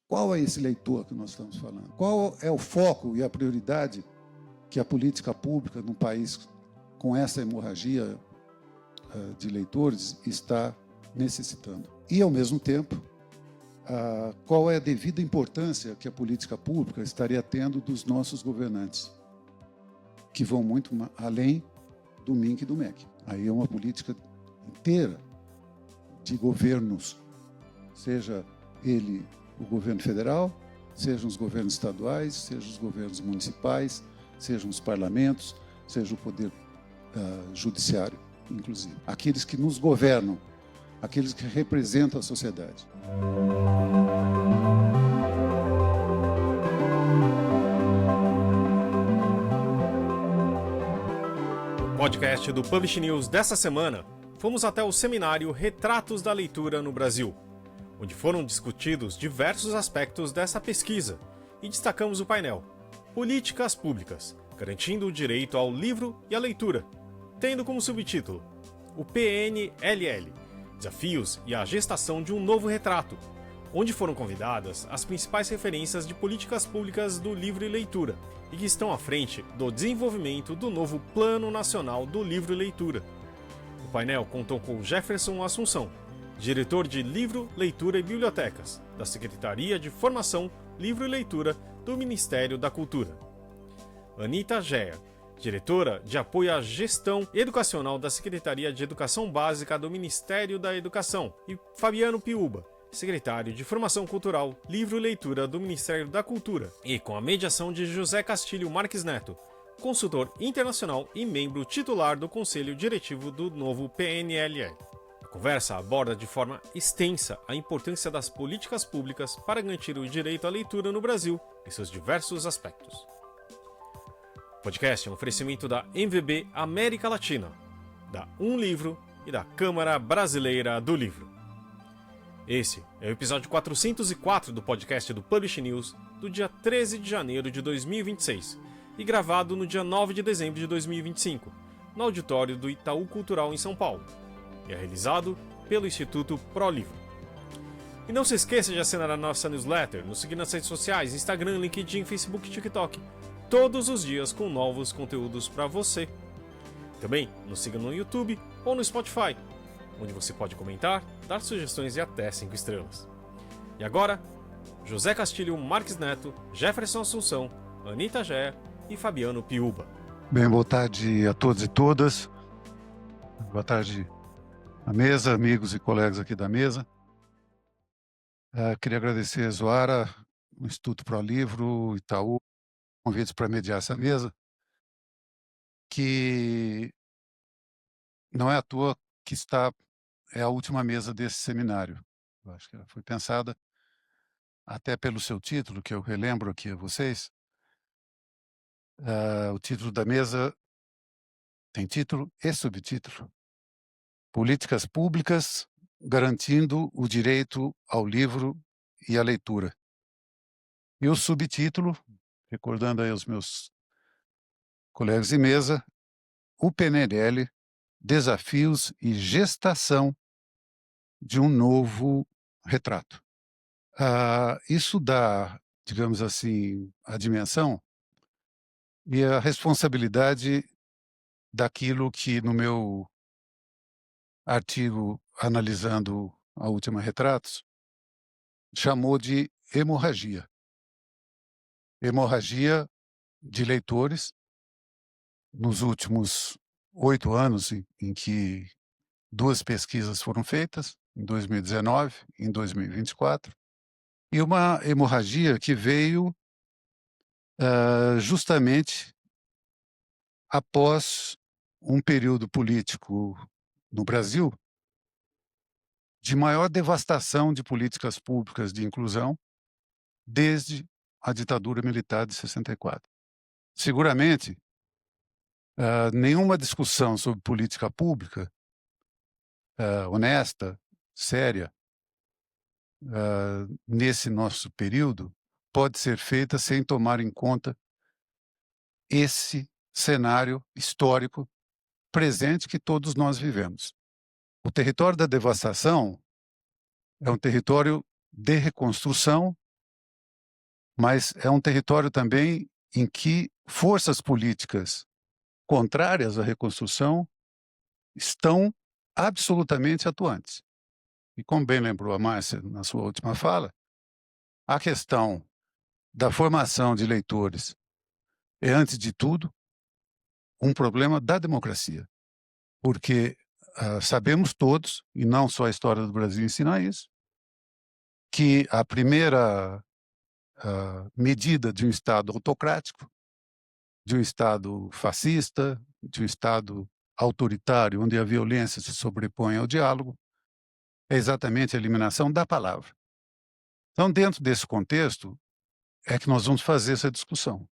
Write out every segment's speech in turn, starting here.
Qual é esse leitor que nós estamos falando? Qual é o foco e a prioridade que a política pública num país com essa hemorragia de leitores está necessitando? E, ao mesmo tempo, qual é a devida importância que a política pública estaria tendo dos nossos governantes, que vão muito além do MINC e do MEC. Aí é uma política inteira de governos, seja ele o governo federal, sejam os governos estaduais, sejam os governos municipais, sejam os parlamentos, seja o poder judiciário, inclusive. Aqueles que nos governam, aqueles que representam a sociedade. No podcast do Publish News dessa semana, fomos até o seminário Retratos da Leitura no Brasil, onde foram discutidos diversos aspectos dessa pesquisa e destacamos o painel Políticas Públicas, garantindo o direito ao livro e à leitura, tendo como subtítulo o PNLL, Desafios e a Gestação de um Novo Retrato, onde foram convidadas as principais referências de políticas públicas do livro e leitura, e que estão à frente do desenvolvimento do novo Plano Nacional do Livro e Leitura. O painel contou com Jefferson Assunção, diretor de Livro, Leitura e Bibliotecas, da Secretaria de Formação, Livro e Leitura do Ministério da Cultura. Anita Gea, diretora de Apoio à Gestão Educacional da Secretaria de Educação Básica do Ministério da Educação, e Fabiano Piuba, secretário de Formação Cultural, Livro e Leitura do Ministério da Cultura, e com a mediação de José Castilho Marques Neto, consultor internacional e membro titular do Conselho Diretivo do novo PNLL. A conversa aborda de forma extensa a importância das políticas públicas para garantir o direito à leitura no Brasil em seus diversos aspectos. O podcast é um oferecimento da MVB América Latina, da Livro e da Câmara Brasileira do Livro. Esse é o episódio 404 do podcast do Publish News do dia 13 de janeiro de 2026 e gravado no dia 9 de dezembro de 2025, no auditório do Itaú Cultural em São Paulo. E é realizado pelo Instituto ProLivro. E não se esqueça de assinar a nossa newsletter, nos seguir nas redes sociais, Instagram, LinkedIn, Facebook e TikTok, todos os dias com novos conteúdos para você. Também nos siga no YouTube ou no Spotify, onde você pode comentar, dar sugestões e até 5 estrelas. E agora, José Castilho Marques Neto, Jefferson Assunção, Anita Gea e Fabiano Piuba. Bem, boa tarde a todos e todas. Boa tarde à mesa, amigos e colegas aqui da mesa. Queria agradecer a Zoara, o Instituto ProLivro, Itaú, convites para mediar essa mesa, que não é à toa que é a última mesa desse seminário. Eu acho que ela foi pensada até pelo seu título, que eu relembro aqui a vocês. O título da mesa tem título e subtítulo: Políticas Públicas garantindo o direito ao livro e à leitura. E o subtítulo, recordando aí aos meus colegas de mesa, o PNLL, Desafios e Gestação de um Novo Retrato. Isso dá, digamos assim, a dimensão e a responsabilidade daquilo que no meu artigo analisando a última Retratos chamou de hemorragia. Hemorragia de leitores nos últimos 8 anos em que 2 pesquisas foram feitas, em 2019 e em 2024, e uma hemorragia que veio justamente após um período político no Brasil de maior devastação de políticas públicas de inclusão desde a ditadura militar de 64. Seguramente, nenhuma discussão sobre política pública honesta, séria, nesse nosso período, pode ser feita sem tomar em conta esse cenário histórico presente que todos nós vivemos. O território da devastação é um território de reconstrução mas é um território também em que forças políticas contrárias à reconstrução estão absolutamente atuantes. E como bem lembrou a Márcia na sua última fala, a questão da formação de eleitores é, antes de tudo, um problema da democracia. Porque sabemos todos, e não só a história do Brasil ensina isso, que a primeira medida de um Estado autocrático, de um Estado fascista, de um Estado autoritário, onde a violência se sobrepõe ao diálogo, é exatamente a eliminação da palavra. Então, dentro desse contexto, é que nós vamos fazer essa discussão.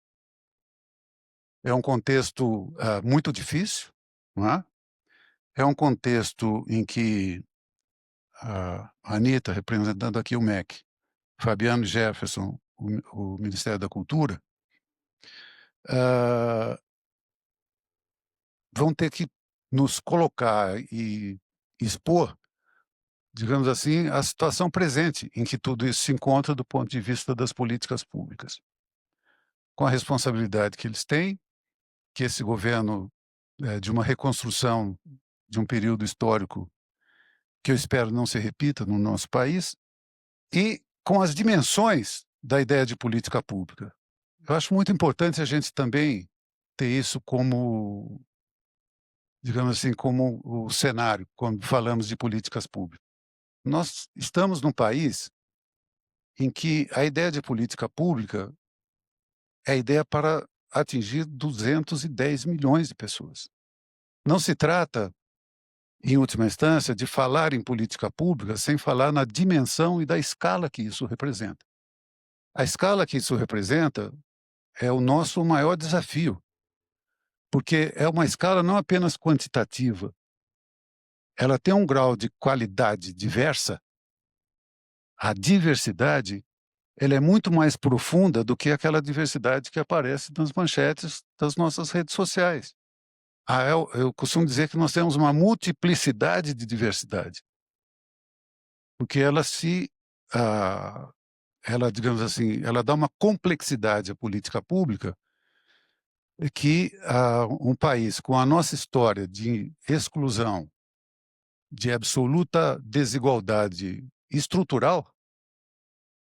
É um contexto muito difícil, não é? É um contexto em que a Anitta, representando aqui o MEC, Fabiano Jefferson, o Ministério da Cultura, vão ter que nos colocar e expor, digamos assim, a situação presente em que tudo isso se encontra do ponto de vista das políticas públicas. Com a responsabilidade que eles têm, que esse governo, de uma reconstrução de um período histórico que eu espero não se repita no nosso país, e com as dimensões da ideia de política pública. Eu acho muito importante a gente também ter isso como, digamos assim, como o cenário, quando falamos de políticas públicas. Nós estamos num país em que a ideia de política pública é a ideia para atingir 210 milhões de pessoas. Não se trata, em última instância, de falar em política pública sem falar na dimensão e da escala que isso representa. A escala que isso representa é o nosso maior desafio, porque é uma escala não apenas quantitativa, ela tem um grau de qualidade diversa. A diversidade, ela é muito mais profunda do que aquela diversidade que aparece nas manchetes das nossas redes sociais. Eu costumo dizer que nós temos uma multiplicidade de diversidade, porque ela, digamos assim, ela dá uma complexidade à política pública que um país com a nossa história de exclusão, de absoluta desigualdade estrutural,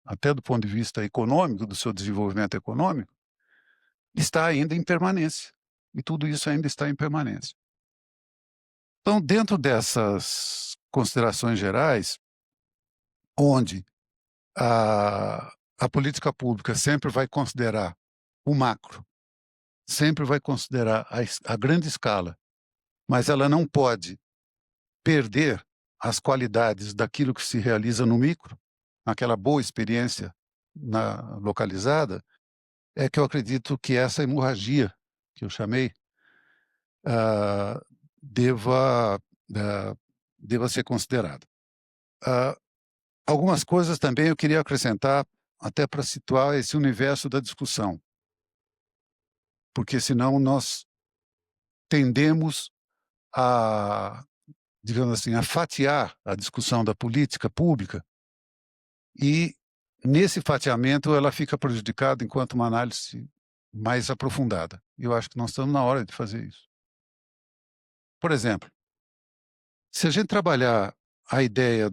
até do ponto de vista econômico, do seu desenvolvimento econômico, está ainda em permanência. E tudo isso ainda está em permanência. Então, dentro dessas considerações gerais, onde a política pública sempre vai considerar o macro, sempre vai considerar a grande escala, mas ela não pode perder as qualidades daquilo que se realiza no micro, naquela boa experiência localizada, é que eu acredito que essa hemorragia, que eu chamei, deva ser considerada. Algumas coisas também eu queria acrescentar, até para situar esse universo da discussão, porque senão nós tendemos a, digamos assim, a fatiar a discussão da política pública e, nesse fatiamento, ela fica prejudicada enquanto uma análise mais aprofundada. E eu acho que nós estamos na hora de fazer isso. Por exemplo, se a gente trabalhar a ideia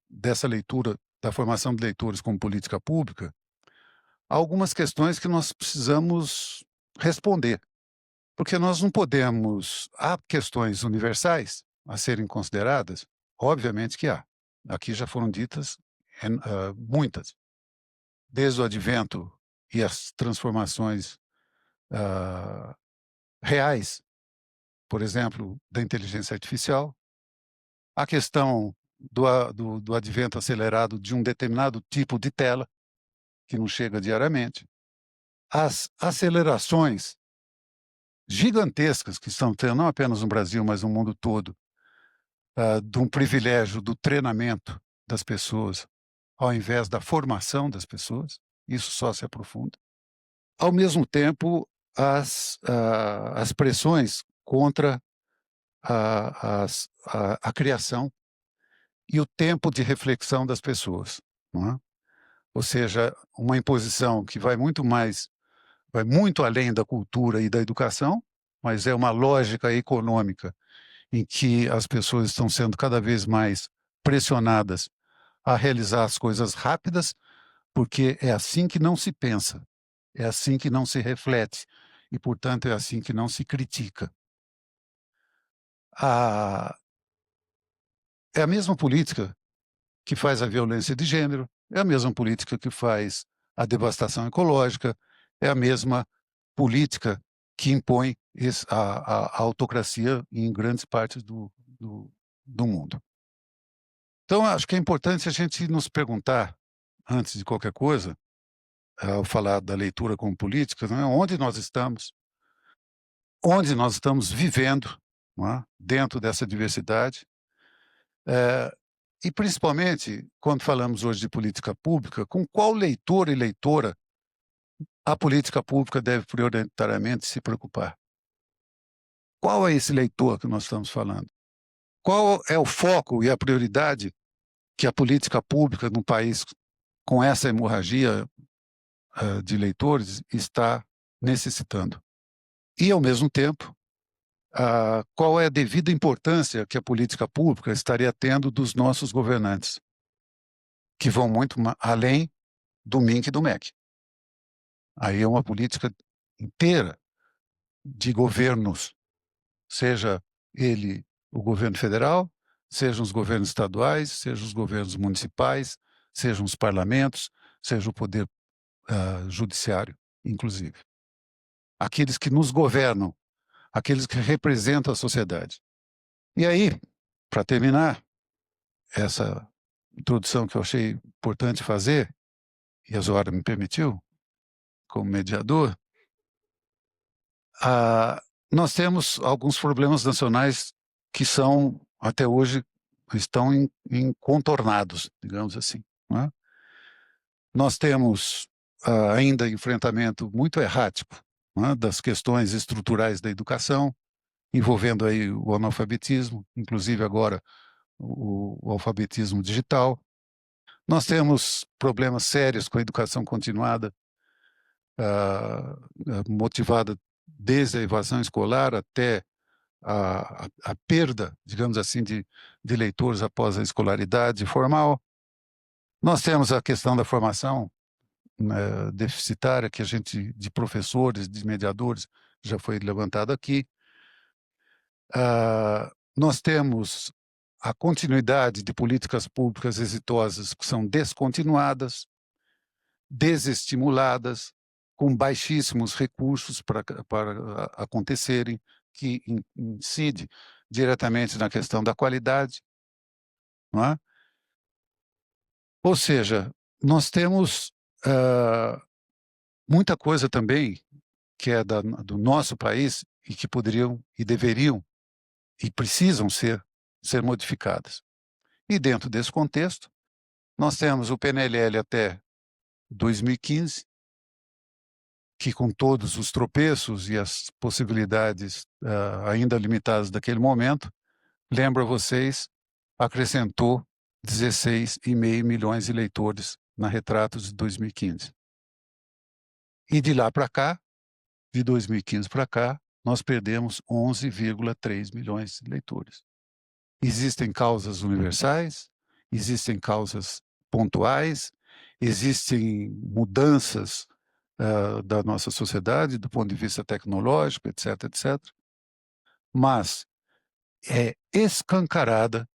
dessa leitura, da formação de leitores como política pública, há algumas questões que nós precisamos responder. Porque nós não podemos... Há questões universais a serem consideradas? Obviamente que há. Aqui já foram ditas muitas. Desde o advento e as transformações reais, por exemplo, da inteligência artificial, a questão do advento acelerado de um determinado tipo de tela, que não chega diariamente, as acelerações gigantescas que estão tendo, não apenas no Brasil, mas no mundo todo, de um privilégio do treinamento das pessoas, ao invés da formação das pessoas, isso só se aprofunda. Ao mesmo tempo, as pressões contra a criação e o tempo de reflexão das pessoas, não é? ou seja, uma imposição que vai muito além da cultura e da educação, mas é uma lógica econômica em que as pessoas estão sendo cada vez mais pressionadas a realizar as coisas rápidas, porque é assim que não se pensa, é assim que não se reflete e, portanto, é assim que não se critica. É a mesma política que faz a violência de gênero, é a mesma política que faz a devastação ecológica, é a mesma política que impõe a autocracia em grandes partes do mundo. Então, acho que é importante a gente nos perguntar, antes de qualquer coisa, ao falar da leitura como política, né, onde nós estamos vivendo, não é, dentro dessa diversidade, e principalmente, quando falamos hoje de política pública, com qual leitor e leitora a política pública deve prioritariamente se preocupar. Qual é esse leitor que nós estamos falando? Qual é o foco e a prioridade que a política pública num país com essa hemorragia de leitores está necessitando? E, ao mesmo tempo, qual é a devida importância que a política pública estaria tendo dos nossos governantes, que vão muito além do MINC e do MEC. Aí é uma política inteira de governos, seja ele o governo federal, sejam os governos estaduais, sejam os governos municipais, sejam os parlamentos, seja o poder judiciário, inclusive. Aqueles que nos governam, aqueles que representam a sociedade. E aí, para terminar essa introdução que eu achei importante fazer, e a Zoara me permitiu, como mediador, nós temos alguns problemas nacionais que são, até hoje, estão incontornados, digamos assim. Não é? Nós temos ainda enfrentamento muito errático, não é, das questões estruturais da educação, envolvendo aí o analfabetismo, inclusive agora o alfabetismo digital. Nós temos problemas sérios com a educação continuada, motivada desde a evasão escolar até a perda, digamos assim, de leitores após a escolaridade formal. Nós temos a questão da formação deficitária, que a gente, de professores, de mediadores, já foi levantado aqui. Nós temos a continuidade de políticas públicas exitosas que são descontinuadas, desestimuladas, com baixíssimos recursos para acontecerem, que incide diretamente na questão da qualidade. Não é? Ou seja, nós temos muita coisa também que é do nosso país e que poderiam e deveriam e precisam ser modificadas. E dentro desse contexto, nós temos o PNLL até 2015, que com todos os tropeços e as possibilidades ainda limitadas daquele momento, lembro a vocês, acrescentou 16,5 milhões de leitores na Retratos de 2015. E de lá para cá, de 2015 para cá, nós perdemos 11,3 milhões de leitores. Existem causas universais, existem causas pontuais, existem mudanças da nossa sociedade do ponto de vista tecnológico, etc., etc. Mas é escancarada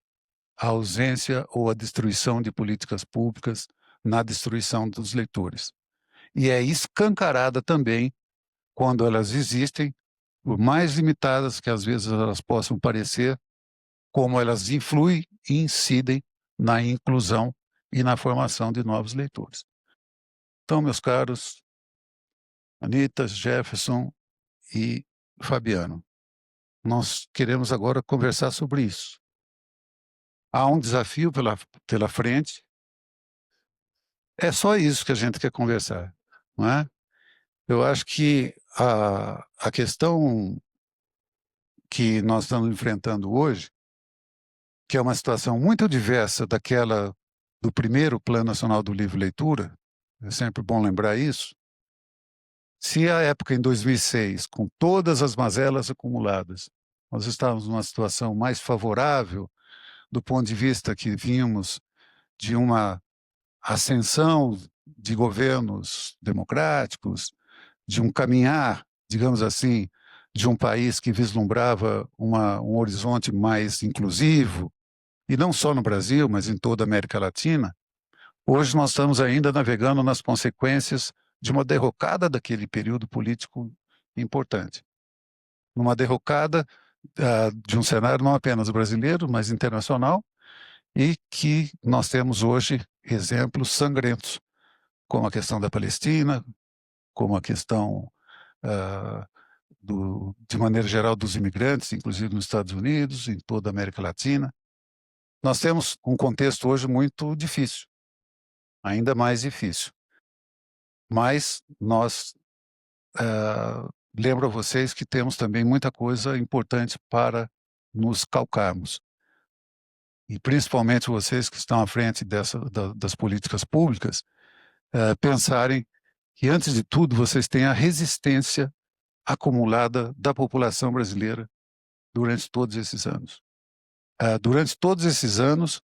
a ausência ou a destruição de políticas públicas na destruição dos leitores. E é escancarada também quando elas existem, por mais limitadas que às vezes elas possam parecer, como elas influem e incidem na inclusão e na formação de novos leitores. Então, meus caros, Anita, Jefferson e Fabiano, nós queremos agora conversar sobre isso. Há um desafio pela frente. É só isso que a gente quer conversar, não é? Eu acho que a questão que nós estamos enfrentando hoje, que é uma situação muito diversa daquela do primeiro Plano Nacional do Livro e Leitura, é sempre bom lembrar isso. Se a época em 2006, com todas as mazelas acumuladas, nós estávamos numa situação mais favorável do ponto de vista que vínhamos de uma ascensão de governos democráticos, de um caminhar, digamos assim, de um país que vislumbrava um horizonte mais inclusivo, e não só no Brasil, mas em toda a América Latina. Hoje nós estamos ainda navegando nas consequências de uma derrocada daquele período político importante. Numa derrocada de um cenário não apenas brasileiro, mas internacional, e que nós temos hoje exemplos sangrentos, como a questão da Palestina, como a questão, de maneira geral, dos imigrantes, inclusive nos Estados Unidos, em toda a América Latina. Nós temos um contexto hoje muito difícil, ainda mais difícil. Mas nós lembro a vocês que temos também muita coisa importante para nos calcarmos. E principalmente vocês que estão à frente das políticas públicas, pensarem que, antes de tudo, vocês têm a resistência acumulada da população brasileira durante todos esses anos. Durante todos esses anos,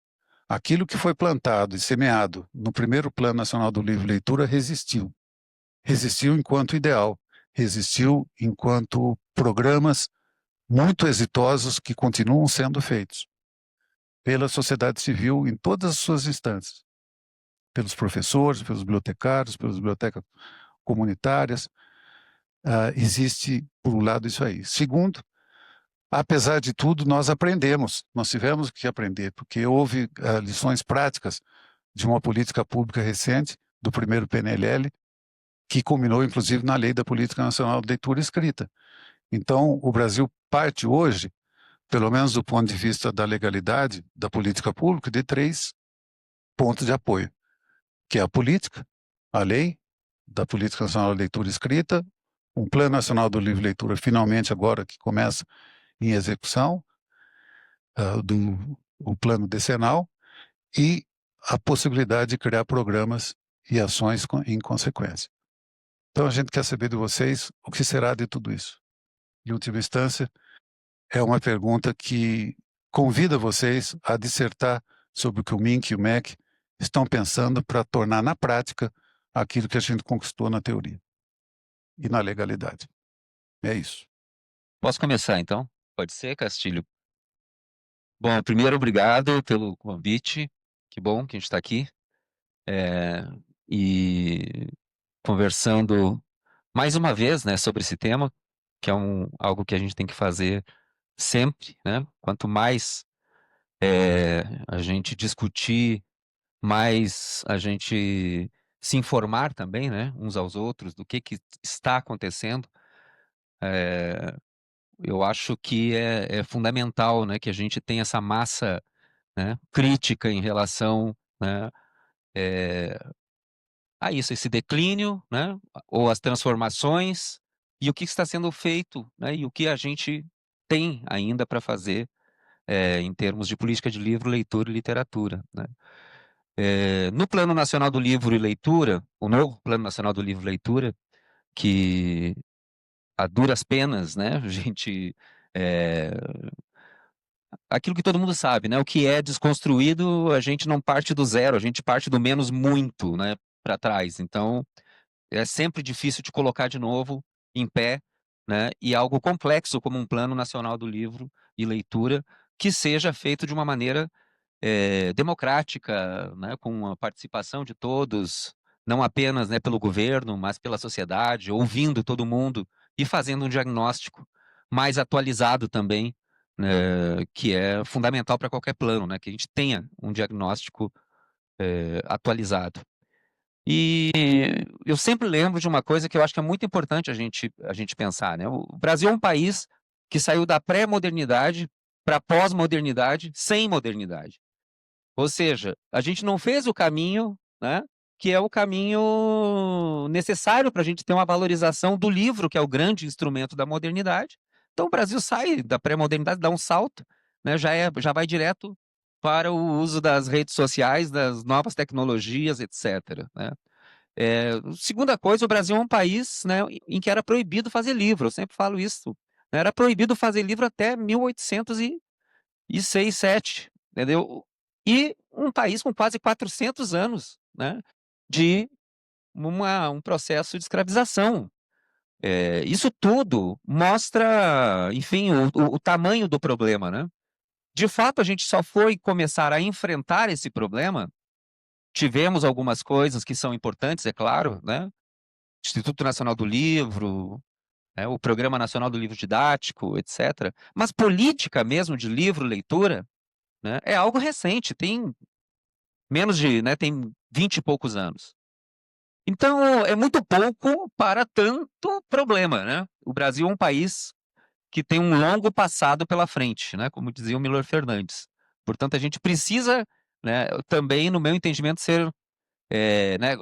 aquilo que foi plantado e semeado no primeiro Plano Nacional do Livro e Leitura resistiu. Resistiu enquanto ideal, resistiu enquanto programas muito exitosos que continuam sendo feitos pela sociedade civil em todas as suas instâncias, pelos professores, pelos bibliotecários, pelas bibliotecas comunitárias. Existe, por um lado, isso aí. Segundo, apesar de tudo, nós aprendemos, nós tivemos que aprender, porque houve lições práticas de uma política pública recente, do primeiro PNLL, que culminou, inclusive, na Lei da Política Nacional de Leitura Escrita. Então, o Brasil parte hoje, pelo menos do ponto de vista da legalidade da política pública, de 3 pontos de apoio, que é a política, a lei da Política Nacional de Leitura Escrita, um Plano Nacional do Livro e Leitura, finalmente agora que começa em execução, o plano decenal, e a possibilidade de criar programas e ações em consequência. Então a gente quer saber de vocês o que será de tudo isso. Em última instância, é uma pergunta que convida vocês a dissertar sobre o que o MINC e o MEC estão pensando para tornar na prática aquilo que a gente conquistou na teoria e na legalidade. É isso. Posso começar, então? Pode ser, Castilho? Bom, primeiro, obrigado pelo convite. Que bom que a gente está aqui. E conversando mais uma vez, né, sobre esse tema, que é algo que a gente tem que fazer sempre, né? Quanto mais a gente discutir, mais a gente se informar também, né, uns aos outros, do que está acontecendo. Eu acho que é fundamental, né, que a gente tenha essa massa, né, crítica em relação, né, a isso, esse declínio, né, ou as transformações, e o que está sendo feito, né, e o que a gente tem ainda para fazer em termos de política de livro, leitura e literatura, né. No Plano Nacional do Livro e Leitura, o novo Plano Nacional do Livro e Leitura, que a duras penas, né, a gente... aquilo que todo mundo sabe, né? O que é desconstruído, a gente não parte do zero, a gente parte do menos muito, né, para trás. Então, é sempre difícil de colocar de novo em pé, né? E algo complexo como um Plano Nacional do Livro e Leitura que seja feito de uma maneira democrática, né? Com a participação de todos, não apenas, né, pelo governo, mas pela sociedade, ouvindo todo mundo e fazendo um diagnóstico mais atualizado também, que é fundamental para qualquer plano, né? Que a gente tenha um diagnóstico atualizado. E eu sempre lembro de uma coisa que eu acho que é muito importante a gente pensar, né? O Brasil é um país que saiu da pré-modernidade para a pós-modernidade sem modernidade. Ou seja, a gente não fez o caminho, né, que é o caminho necessário para a gente ter uma valorização do livro, que é o grande instrumento da modernidade. Então o Brasil sai da pré-modernidade, dá um salto, né, já vai direto para o uso das redes sociais, das novas tecnologias, etc., né? Segunda coisa, o Brasil é um país, né, em que era proibido fazer livro, eu sempre falo isso. Né, era proibido fazer livro até 1806, 1807, entendeu? E um país com quase 400 anos, né, de um processo de escravização. Isso tudo mostra, enfim, o tamanho do problema, né? De fato, a gente só foi começar a enfrentar esse problema. Tivemos algumas coisas que são importantes, é claro, né? Instituto Nacional do Livro, né? O Programa Nacional do Livro Didático, etc. Mas política mesmo de livro, leitura, né? É algo recente, tem menos de, né? Tem 20 e poucos anos. Então, é muito pouco para tanto problema, né? O Brasil é um país que tem um longo passado pela frente, né? Como dizia o Milor Fernandes. Portanto, a gente precisa, né, também, no meu entendimento, ser, né,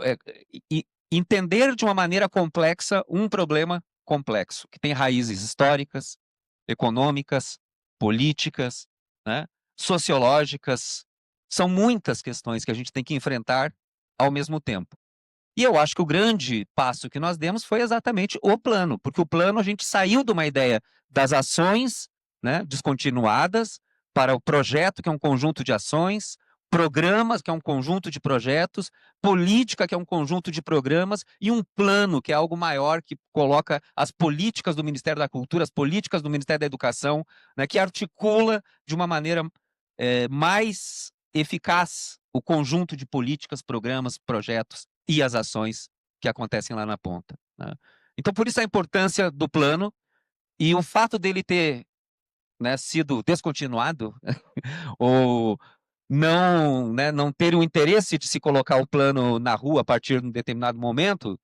entender de uma maneira complexa um problema complexo, que tem raízes históricas, econômicas, políticas, né, sociológicas. São muitas questões que a gente tem que enfrentar ao mesmo tempo. E eu acho que o grande passo que nós demos foi exatamente o plano, porque o plano a gente saiu de uma ideia das ações, né, descontinuadas, para o projeto, que é um conjunto de ações, programas, que é um conjunto de projetos, política, que é um conjunto de programas, e um plano, que é algo maior, que coloca as políticas do Ministério da Cultura, as políticas do Ministério da Educação, né, que articula de uma maneira mais eficaz o conjunto de políticas, programas, projetos e as ações que acontecem lá na ponta. Né? Então, por isso a importância do plano e o fato dele ter, né, sido descontinuado ou não, né, não ter o interesse de se colocar o plano na rua a partir de um determinado momento,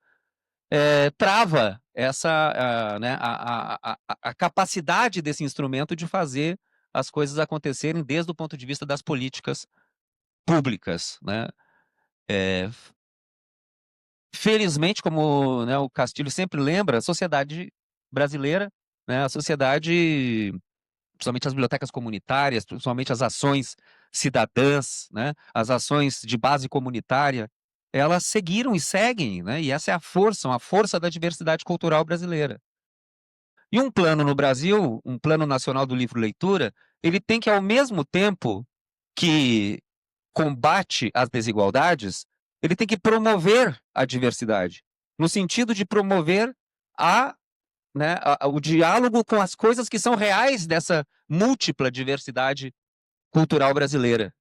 trava essa, né, a capacidade desse instrumento de fazer as coisas acontecerem desde o ponto de vista das políticas públicas. Né? Felizmente, como, né, o Castilho sempre lembra, a sociedade brasileira, né, a sociedade, principalmente as bibliotecas comunitárias, principalmente as ações cidadãs, né, as ações de base comunitária, elas seguiram e seguem, né, e essa é a força da diversidade cultural brasileira. E um plano no Brasil, um plano nacional do livro-leitura, ele tem que, ao mesmo tempo que combate as desigualdades, ele tem que promover a diversidade, no sentido de promover né, o diálogo com as coisas que são reais dessa múltipla diversidade cultural brasileira.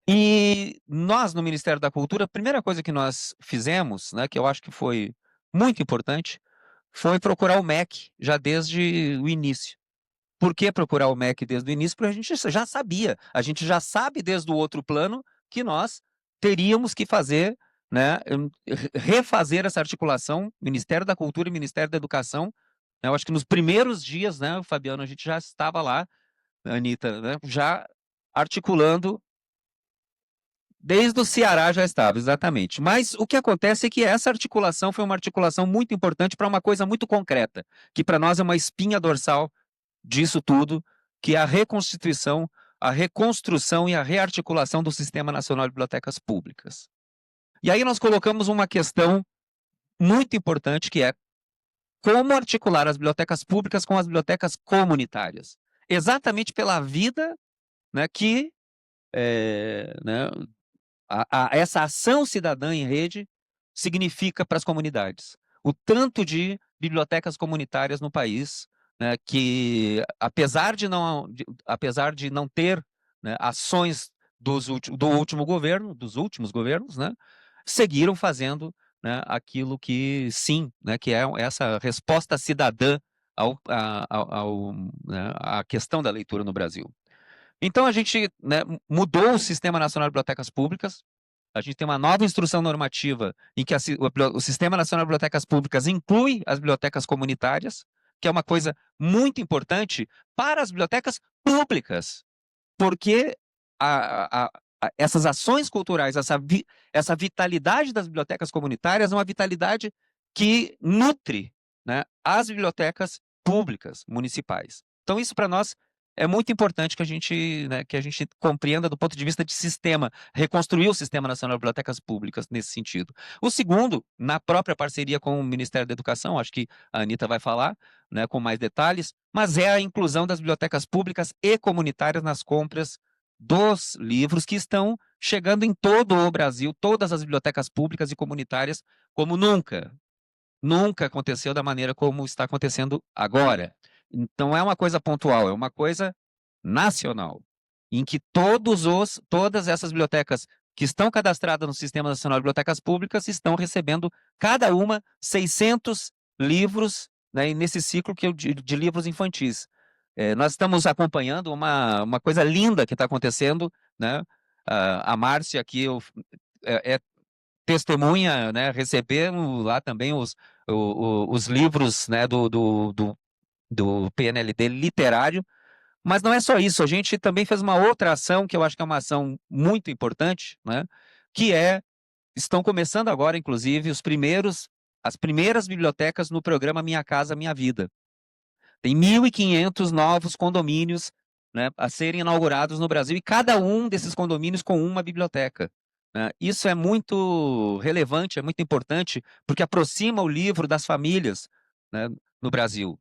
E nós, no Ministério da Cultura, a primeira coisa que nós fizemos, né, que eu acho que foi muito importante, foi procurar o MEC já desde o início. Por que procurar o MEC desde o início? Porque a gente já sabia, a gente já sabe desde o outro plano que nós teríamos que fazer, né, refazer essa articulação, Ministério da Cultura e Ministério da Educação. Né, eu acho que nos primeiros dias, né, Fabiano, a gente já estava lá, Anitta, né, já articulando, desde o Ceará já estava, exatamente. Mas o que acontece é que essa articulação foi uma articulação muito importante para uma coisa muito concreta, que para nós é uma espinha dorsal disso tudo, que é a reconstituição, a reconstrução e a rearticulação do Sistema Nacional de Bibliotecas Públicas. E aí nós colocamos uma questão muito importante, que é como articular as bibliotecas públicas com as bibliotecas comunitárias. Exatamente pela vida, né, que né, essa ação cidadã em rede significa para as comunidades. O tanto de bibliotecas comunitárias no país, né, que, apesar de não ter, né, ações do último governo, dos últimos governos, né, seguiram fazendo, né, aquilo que sim, né, que é essa resposta cidadã né, à questão da leitura no Brasil. Então a gente, né, mudou o Sistema Nacional de Bibliotecas Públicas. A gente tem uma nova instrução normativa em que o Sistema Nacional de Bibliotecas Públicas inclui as bibliotecas comunitárias, que é uma coisa muito importante para as bibliotecas públicas, porque essas ações culturais, essa vitalidade das bibliotecas comunitárias é uma vitalidade que nutre, né, as bibliotecas públicas municipais. Então isso para nós é muito importante que que a gente compreenda do ponto de vista de sistema, reconstruir o Sistema Nacional de Bibliotecas Públicas nesse sentido. O segundo, na própria parceria com o Ministério da Educação, acho que a Anita vai falar, né, com mais detalhes, mas é a inclusão das bibliotecas públicas e comunitárias nas compras dos livros que estão chegando em todo o Brasil, todas as bibliotecas públicas e comunitárias, como nunca. Nunca aconteceu da maneira como está acontecendo agora. Então, é uma coisa pontual, é uma coisa nacional, em que todas essas bibliotecas que estão cadastradas no Sistema Nacional de Bibliotecas Públicas estão recebendo, cada uma, 600 livros, né, nesse ciclo de livros infantis. Nós estamos acompanhando uma coisa linda que está acontecendo, né? A Márcia aqui é testemunha, né? Recebemos lá também os livros, né, do PNLD literário, mas não é só isso, a gente também fez uma outra ação, que eu acho que é uma ação muito importante, né, que estão começando agora, inclusive, as primeiras bibliotecas no programa Minha Casa Minha Vida. Tem 1.500 novos condomínios, né, a serem inaugurados no Brasil, e cada um desses condomínios com uma biblioteca. Né? Isso é muito relevante, é muito importante, porque aproxima o livro das famílias, né, no Brasil.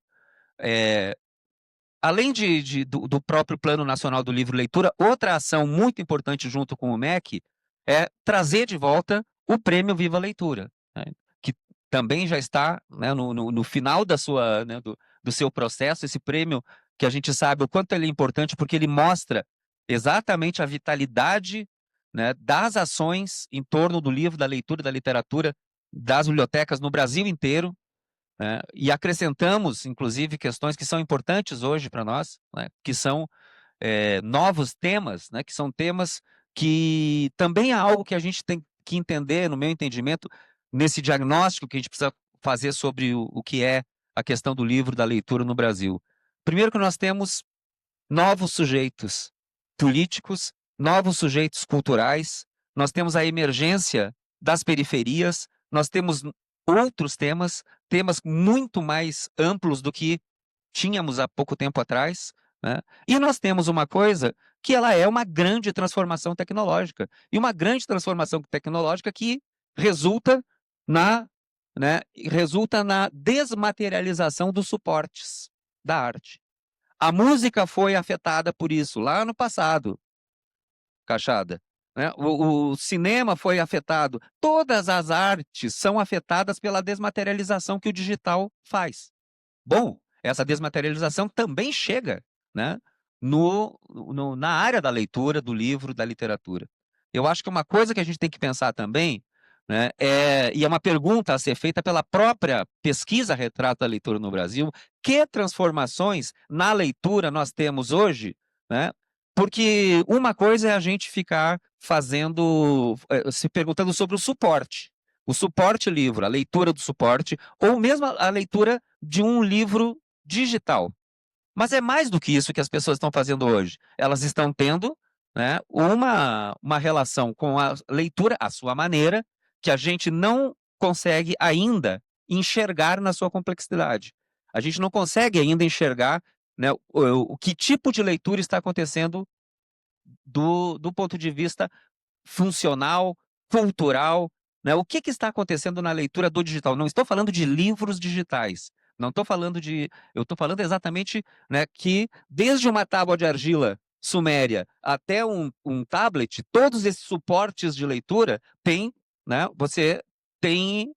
Além do próprio Plano Nacional do Livro e Leitura, outra ação muito importante junto com o MEC é trazer de volta o Prêmio Viva a Leitura, né, que também já está, né, no final né, do seu processo. Esse prêmio, que a gente sabe o quanto ele é importante, porque ele mostra exatamente a vitalidade, né, das ações em torno do livro, da leitura, da literatura, das bibliotecas no Brasil inteiro. E acrescentamos, inclusive, questões que são importantes hoje para nós, né, que são novos temas, né, que são temas que também é algo que a gente tem que entender, no meu entendimento, nesse diagnóstico que a gente precisa fazer sobre o que é a questão do livro, da leitura no Brasil. Primeiro que nós temos novos sujeitos políticos, novos sujeitos culturais, nós temos a emergência das periferias, nós temos outros temas muito mais amplos do que tínhamos há pouco tempo atrás, né? E nós temos uma coisa que ela é uma grande transformação tecnológica, e uma grande transformação tecnológica que resulta resulta na desmaterialização dos suportes da arte. A música foi afetada por isso lá no passado, Cachada. Né? O cinema foi afetado. Todas as artes são afetadas pela desmaterialização que o digital faz. Bom, essa desmaterialização também chega, né, na área da leitura, do livro, da literatura. Eu acho que uma coisa que a gente tem que pensar também, né, e é uma pergunta a ser feita pela própria pesquisa Retrato da Leitura no Brasil: que transformações na leitura nós temos hoje, né? Porque uma coisa é a gente ficar se perguntando sobre o suporte livro, a leitura do suporte, ou mesmo a leitura de um livro digital. Mas é mais do que isso que as pessoas estão fazendo hoje. Elas estão tendo, né, uma relação com a leitura, à sua maneira, que a gente não consegue ainda enxergar na sua complexidade. A gente não consegue ainda enxergar, né, o que tipo de leitura está acontecendo do ponto de vista funcional, cultural, né? O que está acontecendo na leitura do digital? Não estou falando de livros digitais, não estou falando eu estou falando exatamente, né, que desde uma tábua de argila suméria até um tablet, todos esses suportes de leitura você tem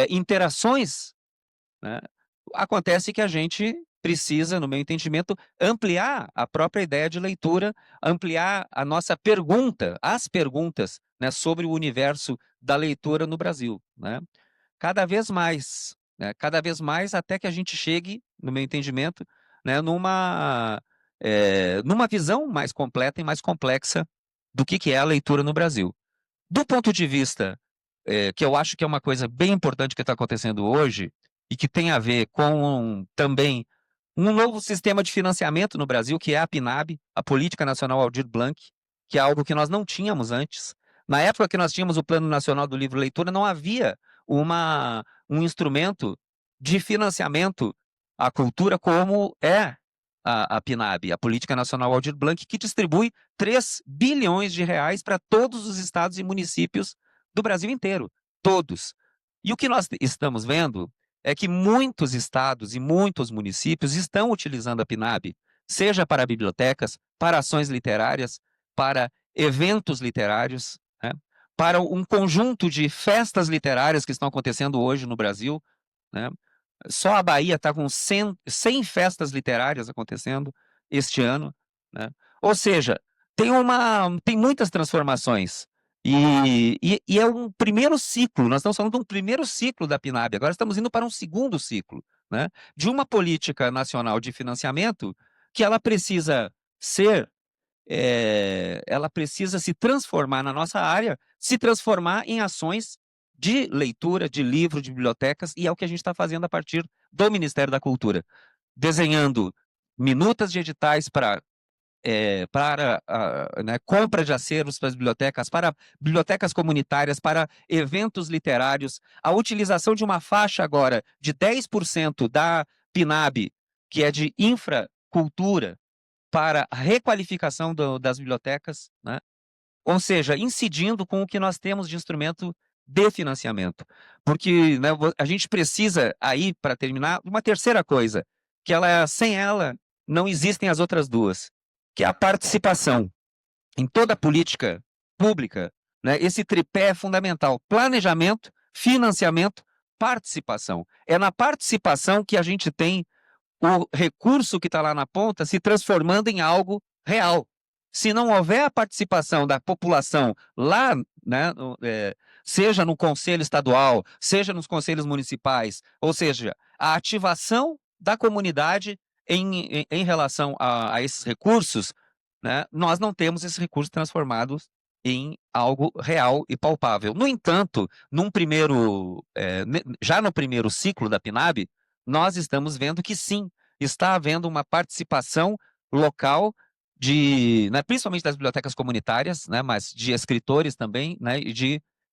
interações, né? Acontece que a gente precisa, no meu entendimento, ampliar a própria ideia de leitura, ampliar a nossa as perguntas, né, sobre o universo da leitura no Brasil, né? Cada vez mais, até que a gente chegue, no meu entendimento, né, numa visão mais completa e mais complexa do que é a leitura no Brasil. Do ponto de vista que eu acho que é uma coisa bem importante que está acontecendo hoje, e que tem a ver com também um novo sistema de financiamento no Brasil, que é a PNAB, a Política Nacional Aldir Blanc, que é algo que nós não tínhamos antes. Na época que nós tínhamos o Plano Nacional do Livro e Leitura, não havia um instrumento de financiamento à cultura como é a PNAB, a Política Nacional Aldir Blanc, que distribui 3 bilhões de reais para todos os estados e municípios do Brasil inteiro, todos. E o que nós estamos vendo é que muitos estados e muitos municípios estão utilizando a PNAB, seja para bibliotecas, para ações literárias, para eventos literários, né, para um conjunto de festas literárias que estão acontecendo hoje no Brasil, né? Só a Bahia está com 100 festas literárias acontecendo este ano, né? Ou seja, tem muitas transformações. E é um primeiro ciclo, nós estamos falando de um primeiro ciclo da PNAB, agora estamos indo para um segundo ciclo, né? De uma política nacional de financiamento que ela precisa ela precisa se transformar na nossa área, se transformar em ações de leitura, de livro, de bibliotecas, e é o que a gente está fazendo a partir do Ministério da Cultura, desenhando minutas de editais para né, compra de acervos para as bibliotecas, para bibliotecas comunitárias, para eventos literários, a utilização de uma faixa agora de 10% da PNAB, que é de infracultura, para a requalificação das bibliotecas, né? Ou seja, incidindo com o que nós temos de instrumento de financiamento. Porque, né, a gente precisa, aí, para terminar, uma terceira coisa, que sem ela não existem as outras duas, que é a participação. Em toda política pública, né, esse tripé é fundamental: planejamento, financiamento, participação. É na participação que a gente tem o recurso que está lá na ponta se transformando em algo real. Se não houver a participação da população lá, né, seja no conselho estadual, seja nos conselhos municipais, ou seja, a ativação da comunidade em relação a esses recursos, né, nós não temos esses recursos transformados em algo real e palpável. No entanto, já no primeiro ciclo da PNAB, nós estamos vendo que sim, está havendo uma participação local né, principalmente das bibliotecas comunitárias, né, mas de escritores também, né,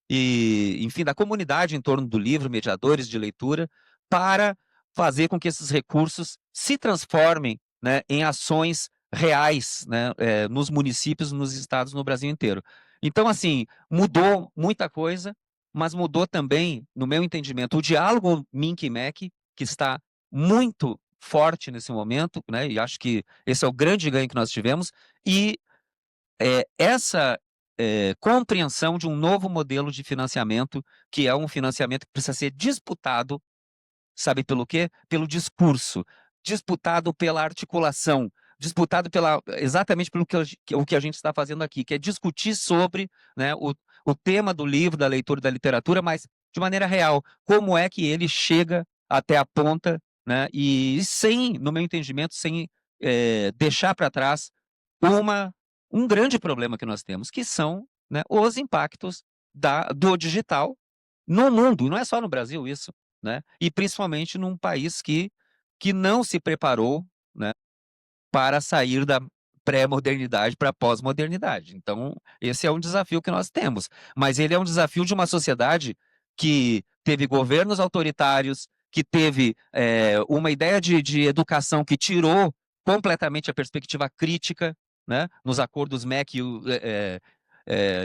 enfim, da comunidade em torno do livro, mediadores de leitura, para fazer com que esses recursos se transformem, né, em ações reais, né, nos municípios, nos estados, no Brasil inteiro. Então, assim, mudou muita coisa, mas mudou também, no meu entendimento, o diálogo Minc-MEC, que está muito forte nesse momento, né? E acho que esse é o grande ganho que nós tivemos, e essa compreensão de um novo modelo de financiamento, que é um financiamento que precisa ser disputado, sabe pelo quê? Pelo discurso, disputado pela articulação, disputado exatamente pelo que a gente está fazendo aqui, que é discutir sobre, né, o tema do livro, da leitura e da literatura, mas de maneira real, como é que ele chega até a ponta, né, e no meu entendimento, sem deixar para trás um grande problema que nós temos, que são, né, os impactos do digital no mundo, não é só no Brasil isso, né, e principalmente num país que não se preparou, né, para sair da pré-modernidade para a pós-modernidade. Então, esse é um desafio que nós temos, mas ele é um desafio de uma sociedade que teve governos autoritários, que teve uma ideia de educação que tirou completamente a perspectiva crítica, né, nos acordos MEC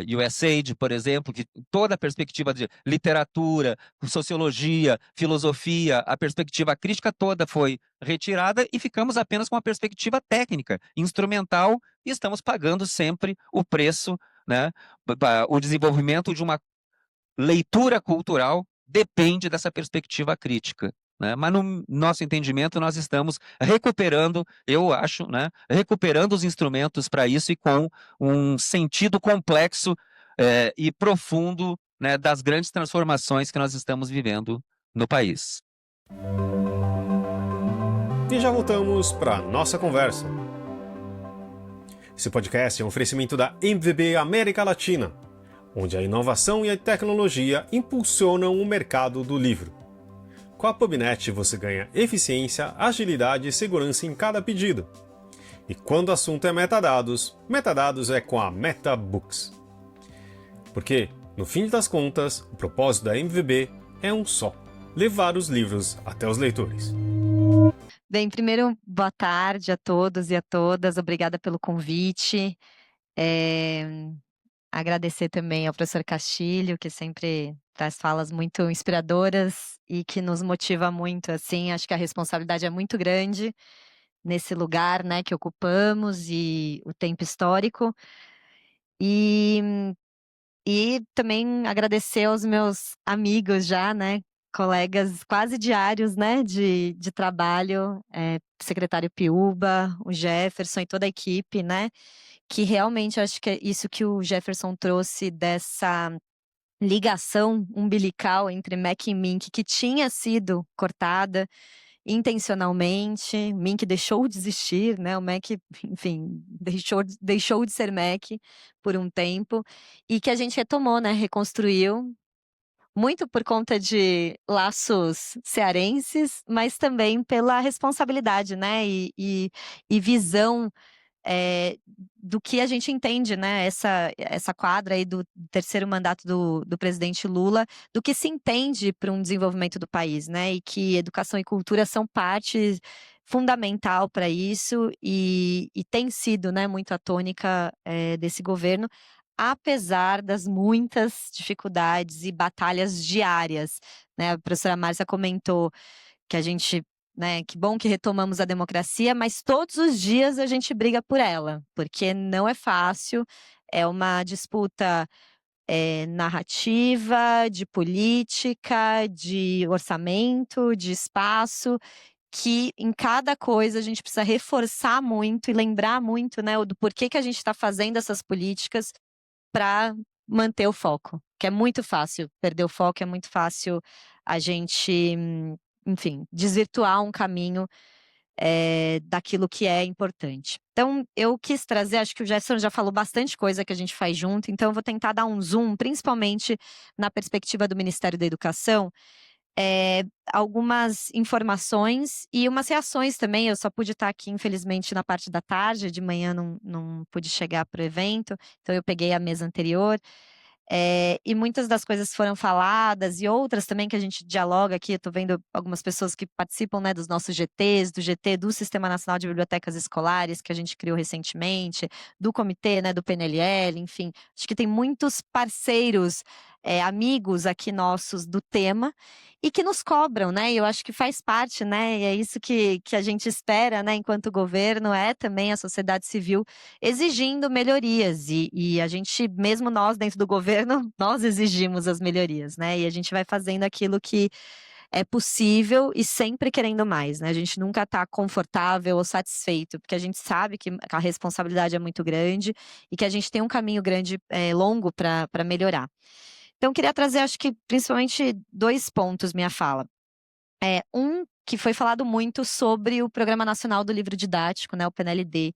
e USAID, por exemplo, que toda a perspectiva de literatura, sociologia, filosofia, a perspectiva crítica toda foi retirada e ficamos apenas com a perspectiva técnica, instrumental, e estamos pagando sempre o preço, né? O desenvolvimento de uma leitura cultural depende dessa perspectiva crítica, né? Mas no nosso entendimento nós estamos recuperando, eu acho, né, recuperando os instrumentos para isso, e com um sentido complexo e profundo, né, das grandes transformações que nós estamos vivendo no país. E já voltamos para nossa conversa. Esse podcast é um oferecimento da MVB América Latina, onde a inovação e a tecnologia impulsionam o mercado do livro. Com a PubNet você ganha eficiência, agilidade e segurança em cada pedido. E quando o assunto é metadados, metadados é com a MetaBooks. Porque, no fim das contas, o propósito da MVB é um só: levar os livros até os leitores. Bem, primeiro, boa tarde a todos e a todas. Obrigada pelo convite. Agradecer também ao professor Castilho, que sempre traz falas muito inspiradoras e que nos motiva muito, assim. Acho que a responsabilidade é muito grande nesse lugar, né, que ocupamos e o tempo histórico. E também agradecer aos meus amigos já, né, colegas quase diários, né, de trabalho, secretário Piúba, o Jefferson e toda a equipe, né, que realmente acho que é isso que o Jefferson trouxe dessa ligação umbilical entre MEC e MINC, que tinha sido cortada intencionalmente. MINC deixou de existir, né? O MEC, enfim, deixou de ser MEC por um tempo, e que a gente retomou, né? Reconstruiu, muito por conta de laços cearenses, mas também pela responsabilidade, né? E visão do que a gente entende, né, essa quadra aí do terceiro mandato do presidente Lula, do que se entende para um desenvolvimento do país, né, e que educação e cultura são parte fundamental para isso, e tem sido, né, muito a tônica desse governo, apesar das muitas dificuldades e batalhas diárias, né. A professora Márcia comentou que a gente, né, que bom que retomamos a democracia, mas todos os dias a gente briga por ela, porque não é fácil, é uma disputa narrativa, de política, de orçamento, de espaço, que em cada coisa a gente precisa reforçar muito e lembrar muito, né, do porquê que a gente está fazendo essas políticas para manter o foco, que é muito fácil perder o foco, é muito fácil a gente, enfim, desvirtuar um caminho daquilo que é importante. Então, eu quis trazer, acho que o Jefferson já falou bastante coisa que a gente faz junto, então eu vou tentar dar um zoom, principalmente na perspectiva do Ministério da Educação, algumas informações e umas reações também. Eu só pude estar aqui, infelizmente, na parte da tarde, de manhã não pude chegar para o evento, então eu peguei a mesa anterior. E muitas das coisas foram faladas, e outras também que a gente dialoga aqui. Eu estou vendo algumas pessoas que participam, né, dos nossos GTs, do GT do Sistema Nacional de Bibliotecas Escolares, que a gente criou recentemente, do comitê, né, do PNLL, enfim. Acho que tem muitos parceiros, amigos aqui nossos do tema, e que nos cobram, né, e eu acho que faz parte, né, e é isso que a gente espera, né, enquanto governo, é também a sociedade civil exigindo melhorias, e a gente, mesmo nós dentro do governo, nós exigimos as melhorias, né, e a gente vai fazendo aquilo que é possível e sempre querendo mais, né, a gente nunca está confortável ou satisfeito, porque a gente sabe que a responsabilidade é muito grande e que a gente tem um caminho grande, longo para melhorar. Então, queria trazer, acho que principalmente 2 pontos minha fala. Um, que foi falado muito sobre o Programa Nacional do Livro Didático, né, o PNLD.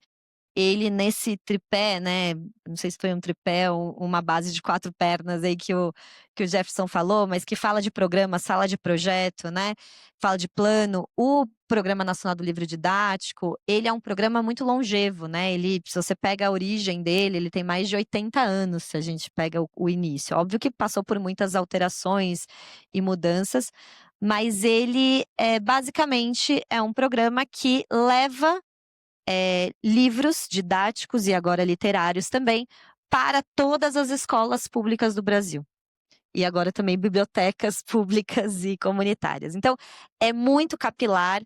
Ele nesse tripé, né, não sei se foi um tripé ou uma base de 4 pernas aí que o Jefferson falou, mas que fala de programa, sala de projeto, né, fala de plano. O Programa Nacional do Livro Didático, ele é um programa muito longevo, né, ele, se você pega a origem dele, ele tem mais de 80 anos, se a gente pega o início. Óbvio que passou por muitas alterações e mudanças, mas ele, basicamente, é um programa que leva livros didáticos e agora literários também, para todas as escolas públicas do Brasil. E agora também bibliotecas públicas e comunitárias. Então, é muito capilar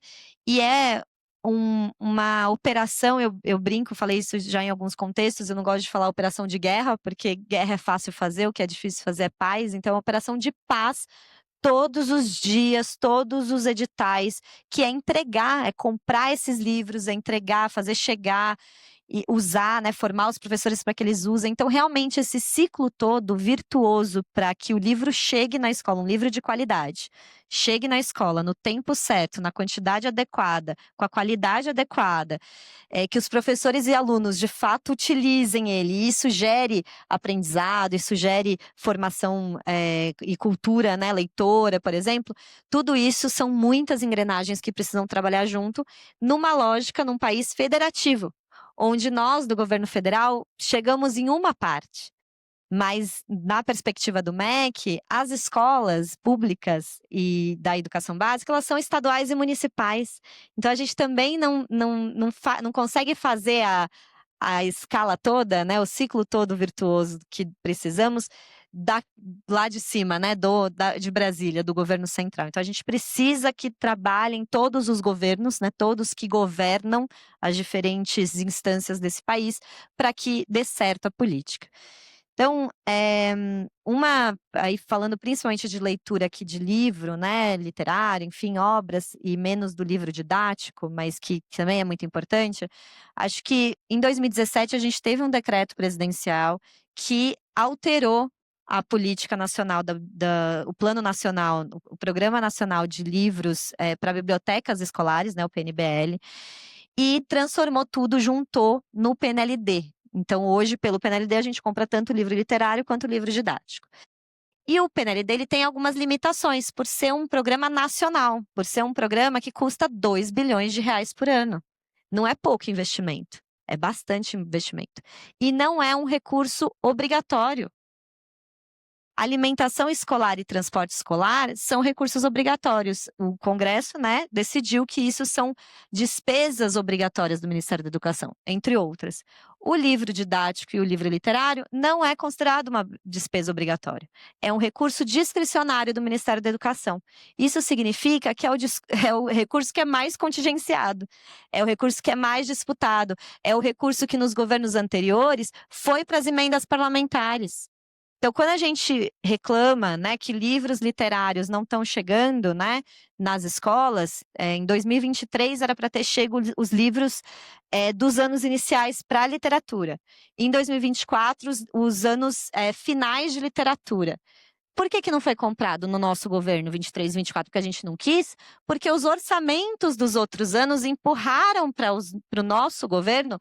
e é uma operação, eu brinco, falei isso já em alguns contextos, eu não gosto de falar operação de guerra, porque guerra é fácil fazer, o que é difícil fazer é paz. Então, é uma operação de paz todos os dias, todos os editais, que é entregar, é comprar esses livros, é entregar, fazer chegar e usar, né, formar os professores para que eles usem. Então, realmente, esse ciclo todo virtuoso para que o livro chegue na escola, um livro de qualidade, chegue na escola no tempo certo, na quantidade adequada, com a qualidade adequada, que os professores e alunos, de fato, utilizem ele, e isso gere aprendizado, isso gere formação e cultura, né, leitora, por exemplo. Tudo isso são muitas engrenagens que precisam trabalhar junto, numa lógica, num país federativo, onde nós, do governo federal, chegamos em uma parte. Mas, na perspectiva do MEC, as escolas públicas e da educação básica, elas são estaduais e municipais. Então, a gente também não consegue fazer a escala toda, né, o ciclo todo virtuoso que precisamos lá de cima, né, de Brasília, do governo central. Então, a gente precisa que trabalhem todos os governos, né, todos que governam as diferentes instâncias desse país, para que dê certo a política. Então, aí falando principalmente de leitura aqui de livro, né, literário, enfim, obras, e menos do livro didático, mas que também é muito importante, acho que em 2017 a gente teve um decreto presidencial que alterou a política nacional, o Plano Nacional, o Programa Nacional de Livros para Bibliotecas Escolares, né, o PNBL, e transformou tudo, juntou no PNLD. Então, hoje, pelo PNLD, a gente compra tanto livro literário quanto livro didático. E o PNLD ele tem algumas limitações, por ser um programa nacional, por ser um programa que custa 2 bilhões de reais por ano. Não é pouco investimento, é bastante investimento. E não é um recurso obrigatório. Alimentação escolar e transporte escolar são recursos obrigatórios. O Congresso, né, decidiu que isso são despesas obrigatórias do Ministério da Educação, entre outras. O livro didático e o livro literário não é considerado uma despesa obrigatória. É um recurso discricionário do Ministério da Educação. Isso significa que é o recurso que é mais contingenciado, é o recurso que é mais disputado, é o recurso que nos governos anteriores foi para as emendas parlamentares. Então, quando a gente reclama, né, que livros literários não estão chegando, né, nas escolas, em 2023 era para ter chego os livros dos anos iniciais para a literatura. Em 2024, os anos finais de literatura. Por que não foi comprado no nosso governo 23 e 24? Porque a gente não quis? Porque os orçamentos dos outros anos empurraram para o nosso governo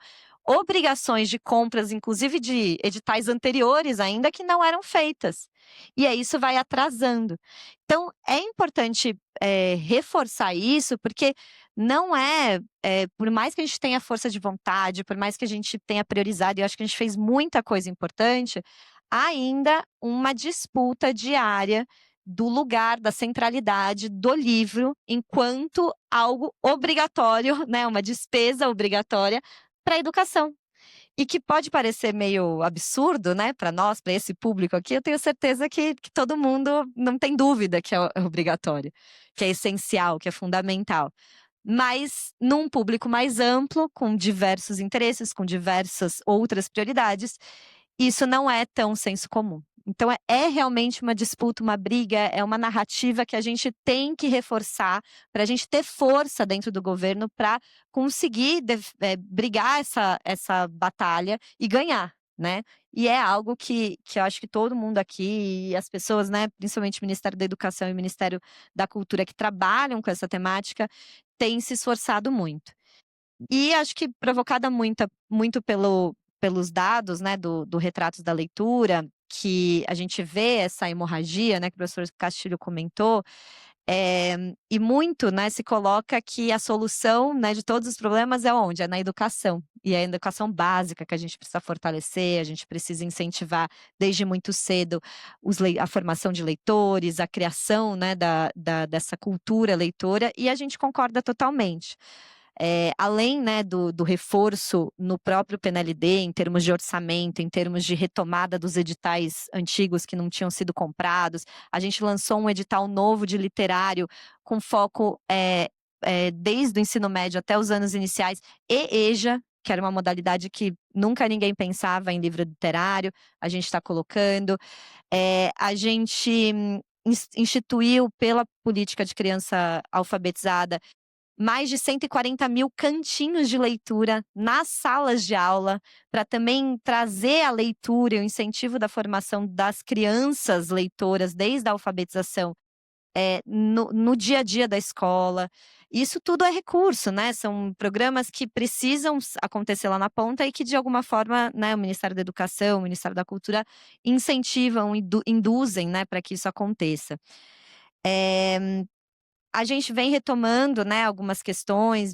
obrigações de compras, inclusive de editais anteriores ainda, que não eram feitas. E aí isso vai atrasando. Então, é importante reforçar isso, porque não por mais que a gente tenha força de vontade, por mais que a gente tenha priorizado, e eu acho que a gente fez muita coisa importante, ainda uma disputa diária do lugar, da centralidade do livro enquanto algo obrigatório, né, uma despesa obrigatória para a educação. E que pode parecer meio absurdo, né, para nós, para esse público aqui, eu tenho certeza que todo mundo não tem dúvida que é obrigatório, que é essencial, que é fundamental. Mas num público mais amplo, com diversos interesses, com diversas outras prioridades, isso não é tão senso comum. Então, é realmente uma disputa, uma briga, é uma narrativa que a gente tem que reforçar para a gente ter força dentro do governo para conseguir brigar essa batalha e ganhar, né? E é algo que eu acho que todo mundo aqui, e as pessoas, né, principalmente o Ministério da Educação e o Ministério da Cultura, que trabalham com essa temática, têm se esforçado muito. E acho que provocada muito pelos dados, né, do Retratos da Leitura, que a gente vê essa hemorragia, né, que o professor Castilho comentou, e muito, né, se coloca que a solução, né, de todos os problemas é onde? É na educação. E é a educação básica que a gente precisa fortalecer, a gente precisa incentivar desde muito cedo a formação de leitores, a criação, né, dessa cultura leitora, e a gente concorda totalmente. Além, né, do reforço no próprio PNLD, em termos de orçamento, em termos de retomada dos editais antigos que não tinham sido comprados, a gente lançou um edital novo de literário com foco desde o ensino médio até os anos iniciais, e EJA, que era uma modalidade que nunca ninguém pensava em livro literário, a gente está colocando. A gente instituiu, pela política de criança alfabetizada, mais de 140 mil cantinhos de leitura nas salas de aula, para também trazer a leitura e o incentivo da formação das crianças leitoras desde a alfabetização no dia a dia da escola. Isso tudo é recurso, né? São programas que precisam acontecer lá na ponta e que, de alguma forma, né, o Ministério da Educação, o Ministério da Cultura incentivam, induzem, né, para que isso aconteça. a gente vem retomando, né, algumas questões,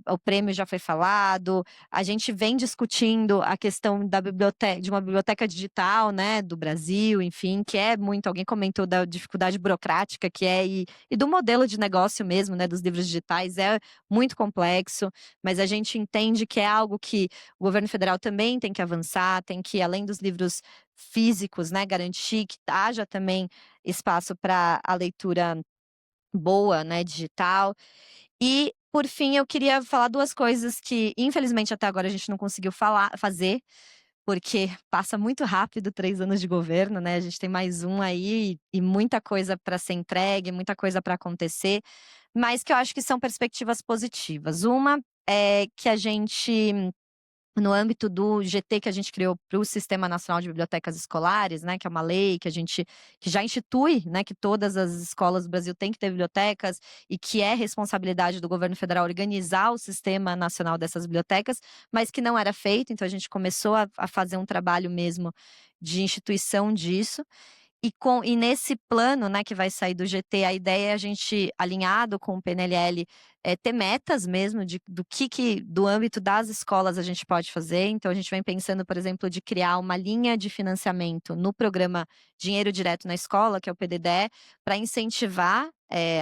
o prêmio já foi falado, a gente vem discutindo a questão da biblioteca, de uma biblioteca digital, né, do Brasil, enfim, que é muito, alguém comentou da dificuldade burocrática que é, e do modelo de negócio mesmo, né, dos livros digitais, é muito complexo, mas a gente entende que é algo que o governo federal também tem que avançar, tem que, além dos livros físicos, né, garantir que haja também espaço para a leitura boa, né, digital. E, por fim, eu queria falar duas coisas que, infelizmente, até agora a gente não conseguiu fazer, porque passa muito rápido 3 anos de governo, né? A gente tem mais um aí e muita coisa para ser entregue, muita coisa para acontecer, mas que eu acho que são perspectivas positivas. Uma é que a gente, no âmbito do GT que a gente criou para o Sistema Nacional de Bibliotecas Escolares, né, que é uma lei que já institui, né, que todas as escolas do Brasil têm que ter bibliotecas e que é responsabilidade do governo federal organizar o Sistema Nacional dessas bibliotecas, mas que não era feito, então a gente começou a fazer um trabalho mesmo de instituição disso. E nesse plano, né, que vai sair do GT, a ideia é a gente, alinhado com o PNLL, ter metas mesmo do âmbito das escolas a gente pode fazer. Então, a gente vem pensando, por exemplo, de criar uma linha de financiamento no programa Dinheiro Direto na Escola, que é o PDDE, para incentivar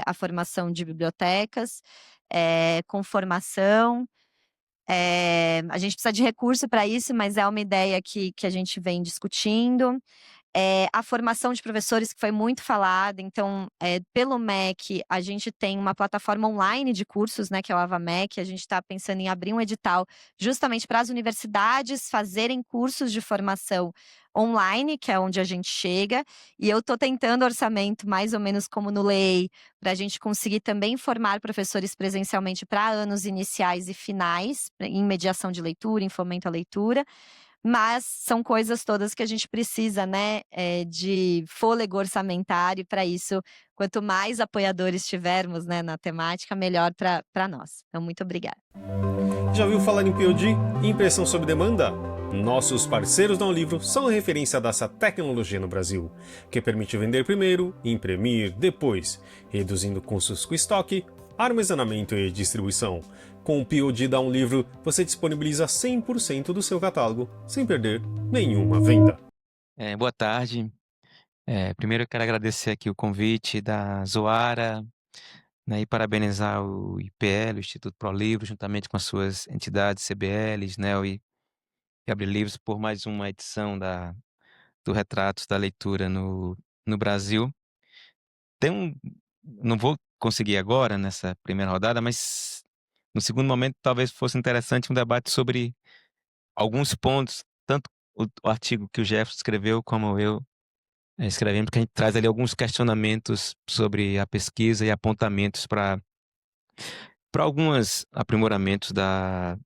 a formação de bibliotecas, com formação. A gente precisa de recurso para isso, mas é uma ideia que a gente vem discutindo. A formação de professores, que foi muito falada, então, pelo MEC, a gente tem uma plataforma online de cursos, né, que é o AvaMec, a gente está pensando em abrir um edital justamente para as universidades fazerem cursos de formação online, que é onde a gente chega, e eu estou tentando orçamento mais ou menos como no LEI, para a gente conseguir também formar professores presencialmente para anos iniciais e finais, em mediação de leitura, em fomento à leitura, mas são coisas todas que a gente precisa, né, de fôlego orçamentário para isso. Quanto mais apoiadores tivermos, né, na temática, melhor para nós. Então, muito obrigada. Já ouviu falar em POD? Impressão sob demanda? Nossos parceiros da Livro são a referência dessa tecnologia no Brasil, que permite vender primeiro e imprimir depois, reduzindo custos com estoque, armazenamento e distribuição. Com o POD da Livro, você disponibiliza 100% do seu catálogo, sem perder nenhuma venda. Boa tarde. Primeiro eu quero agradecer aqui o convite da Zoara, né, e parabenizar o IPL, o Instituto Pro Livro, juntamente com as suas entidades CBLs, NEL e Abre Livros, por mais uma edição do Retratos da Leitura no Brasil. Não vou conseguir agora, nessa primeira rodada, mas no segundo momento talvez fosse interessante um debate sobre alguns pontos, tanto o artigo que o Jefferson escreveu como eu escrevemos, porque a gente traz ali alguns questionamentos sobre a pesquisa e apontamentos para alguns aprimoramentos da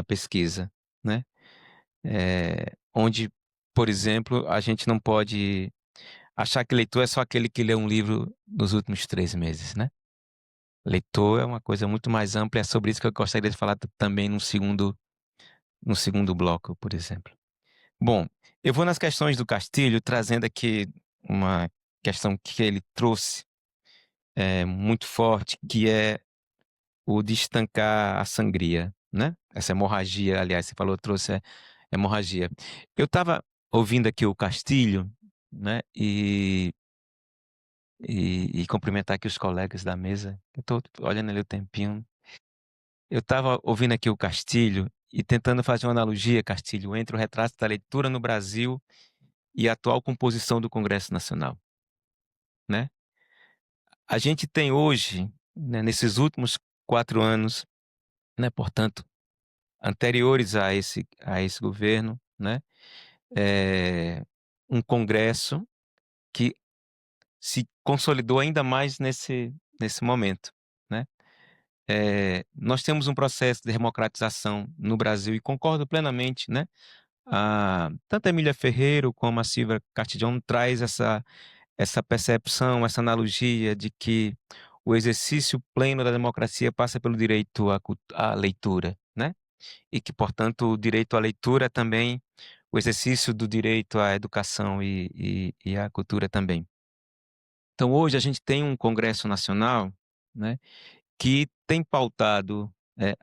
pesquisa, né? Onde, por exemplo, a gente não pode achar que leitor é só aquele que lê um livro nos últimos 3 meses, né? Leitor é uma coisa muito mais ampla, é sobre isso que eu gostaria de falar também no segundo bloco, por exemplo. Bom, eu vou nas questões do Castilho, trazendo aqui uma questão que ele trouxe muito forte, que é o de estancar a sangria, né? Essa hemorragia, aliás, você falou, trouxe a hemorragia. Eu estava ouvindo aqui o Castilho, né? E cumprimentar aqui os colegas da mesa. Eu estou olhando ali o tempinho. Eu estava ouvindo aqui o Castilho e tentando fazer uma analogia, Castilho, entre o retrato da leitura no Brasil e a atual composição do Congresso Nacional, né? A gente tem hoje, né, nesses últimos 4 anos, né, portanto, anteriores a esse governo, né, um Congresso que se consolidou ainda mais nesse momento, né? Nós temos um processo de democratização no Brasil e concordo plenamente, né? Tanto a Emília Ferreiro como a Silvia Castilhão traz essa percepção, essa analogia de que o exercício pleno da democracia passa pelo direito à leitura, né? E que, portanto, o direito à leitura é também o exercício do direito à educação e à cultura também. Então, hoje a gente tem um Congresso Nacional né, que tem pautado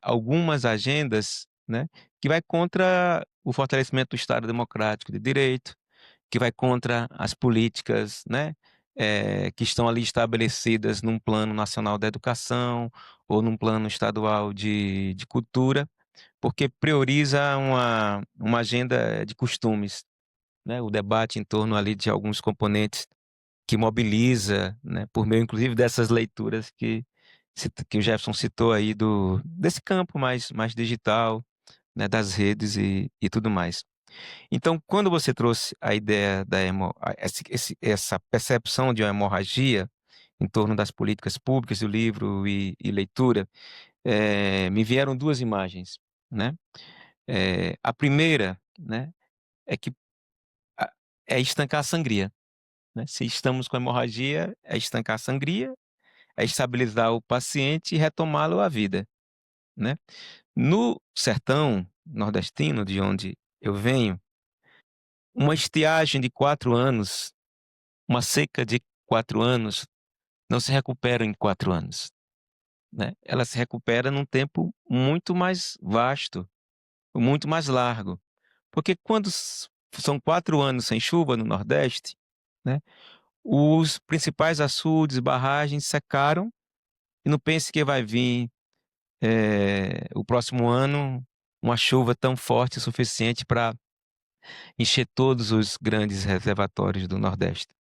algumas agendas, né, que vai contra o fortalecimento do Estado Democrático de Direito, que vai contra as políticas, né, que estão ali estabelecidas num plano nacional da educação ou num plano estadual de cultura, porque prioriza uma agenda de costumes, né, o debate em torno ali de alguns componentes que mobiliza, né, por meio inclusive dessas leituras que o Jefferson citou aí desse campo mais digital, né, das redes e tudo mais. Então, quando você trouxe a ideia essa percepção de uma hemorragia em torno das políticas públicas, do livro e leitura, me vieram duas imagens, né? A primeira, né, é que a- é estancar a sangria, né? Se estamos com hemorragia, é estancar a sangria, é estabilizar o paciente e retomá-lo à vida, né? No sertão nordestino, de onde eu venho, uma estiagem de 4 anos, uma seca de 4 anos, não se recupera em 4 anos, né? Ela se recupera num tempo muito mais vasto, muito mais largo. Porque quando são 4 anos sem chuva no Nordeste, né, os principais açudes, barragens secaram, e não pense que vai vir o próximo ano uma chuva tão forte o suficiente para encher todos os grandes reservatórios do Nordeste.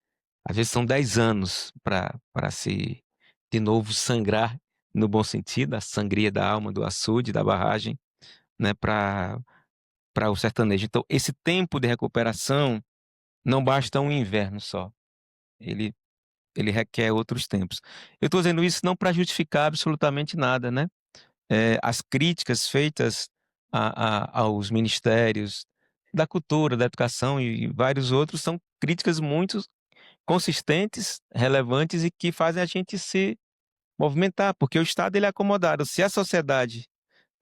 Às vezes são 10 anos para se, de novo, sangrar, no bom sentido, a sangria da alma, do açude, da barragem, né, para o sertanejo. Então, esse tempo de recuperação não basta um inverno só. Ele, ele requer outros tempos. Eu estou dizendo isso não para justificar absolutamente nada, né? As críticas feitas aos ministérios da cultura, da educação e vários outros são críticas muito consistentes, relevantes e que fazem a gente se movimentar, porque o Estado ele é acomodado. Se a sociedade,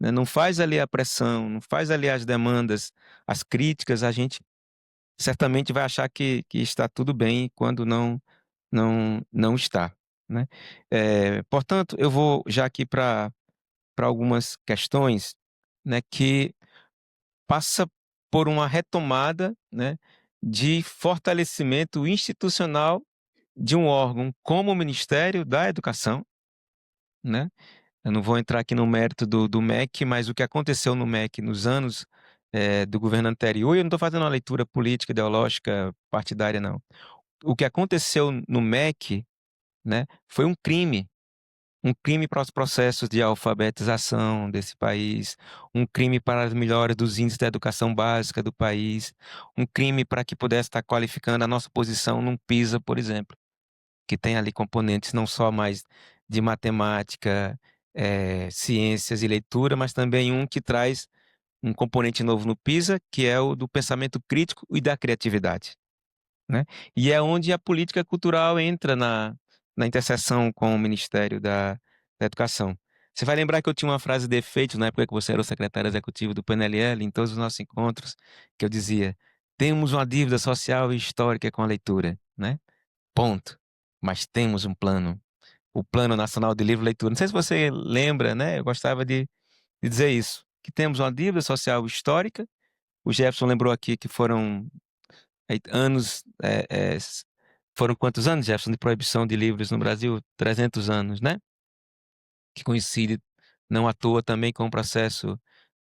né, não faz ali a pressão, não faz ali as demandas, as críticas, a gente certamente vai achar que está tudo bem quando não está, né? Portanto, eu vou já aqui para algumas questões, né, que passa por uma retomada, né, de fortalecimento institucional de um órgão como o Ministério da Educação, né? Eu não vou entrar aqui no mérito do MEC, mas o que aconteceu no MEC nos anos do governo anterior, e eu não estou fazendo uma leitura política, ideológica, partidária, não. O que aconteceu no MEC, né, foi um crime para os processos de alfabetização desse país, um crime para as melhoras dos índices da educação básica do país, um crime para que pudesse estar qualificando a nossa posição num PISA, por exemplo, que tem ali componentes não só mais de matemática, ciências e leitura, mas também um que traz um componente novo no PISA, que é o do pensamento crítico e da criatividade, né? E é onde a política cultural entra na interseção com o Ministério da Educação. Você vai lembrar que eu tinha uma frase de efeito na época que você era o secretário executivo do PNLL, em todos os nossos encontros, que eu dizia: temos uma dívida social e histórica com a leitura, né? Ponto. Mas temos um plano, o Plano Nacional de Livro e Leitura. Não sei se você lembra, né? Eu gostava de dizer isso, que temos uma dívida social histórica. O Jefferson lembrou aqui que foram anos, foram quantos anos, Jefferson, de proibição de livros no Brasil? 300 anos, né? Que coincide, não à toa, também com o processo,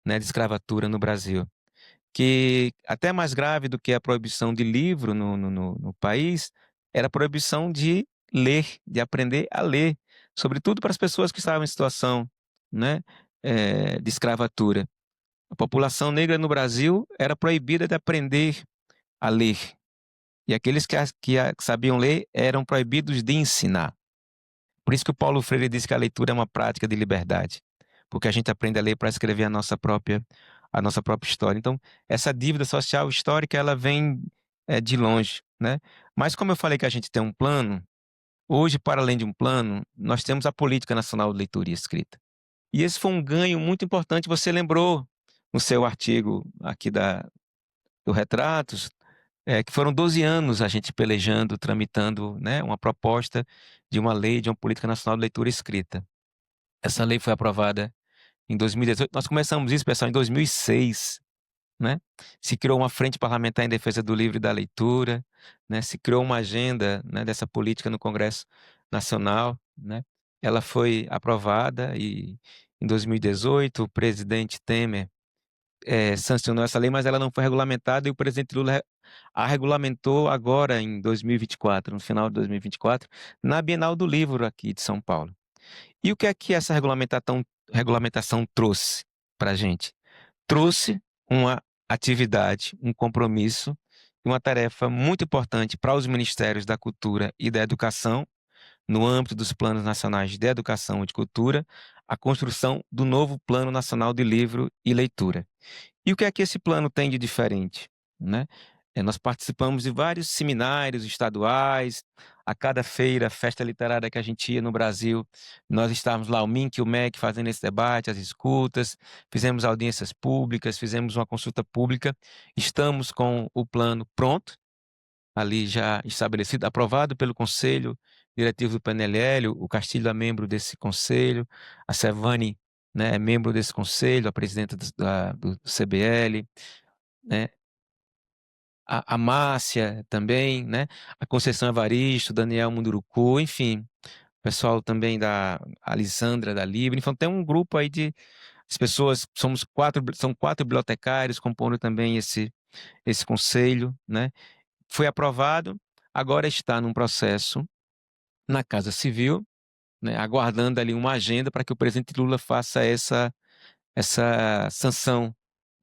né, de escravatura no Brasil. Que até mais grave do que a proibição de livro no país era a proibição de ler, de aprender a ler, sobretudo para as pessoas que estavam em situação, né, de escravatura. A população negra no Brasil era proibida de aprender a ler. E aqueles que sabiam ler eram proibidos de ensinar. Por isso que o Paulo Freire diz que a leitura é uma prática de liberdade, porque a gente aprende a ler para escrever a nossa própria história. Então, essa dívida social histórica, ela vem de longe, né? Mas como eu falei que a gente tem um plano, hoje, para além de um plano, nós temos a Política Nacional de Leitura e Escrita. E esse foi um ganho muito importante, você lembrou no seu artigo aqui do Retratos, que foram 12 anos a gente pelejando, tramitando, né, uma proposta de uma lei, de uma política nacional de leitura escrita. Essa lei foi aprovada em 2018. Nós começamos isso, pessoal, em 2006, né? Se criou uma frente parlamentar em defesa do livro e da leitura, né? Se criou uma agenda, né, dessa política no Congresso Nacional, né? Ela foi aprovada e em 2018 o presidente Temer sancionou essa lei, mas ela não foi regulamentada e o presidente Lula a regulamentou agora em 2024, no final de 2024, na Bienal do Livro aqui de São Paulo. E o que é que essa regulamentação trouxe para a gente? Trouxe uma atividade, um compromisso e uma tarefa muito importante para os Ministérios da Cultura e da Educação, no âmbito dos Planos Nacionais de Educação e de Cultura, a construção do novo Plano Nacional de Livro e Leitura. E o que é que esse plano tem de diferente, né? Nós participamos de vários seminários estaduais, a cada feira, festa literária que a gente ia no Brasil, nós estávamos lá, o MINC e o MEC, fazendo esse debate, as escutas, fizemos audiências públicas, fizemos uma consulta pública, estamos com o plano pronto, ali já estabelecido, aprovado pelo Conselho Diretivo do PNLL, o Castilho é membro desse conselho, a Sevane, né, é membro desse conselho, a presidenta do CBL, né, a Márcia também, né, a Conceição Evaristo, Daniel Munduruku, enfim, o pessoal também da Alisandra da Libra, então tem um grupo aí de as pessoas, são 4 bibliotecários compondo também esse conselho, né, foi aprovado, agora está num processo na Casa Civil, né, aguardando ali uma agenda para que o presidente Lula faça essa sanção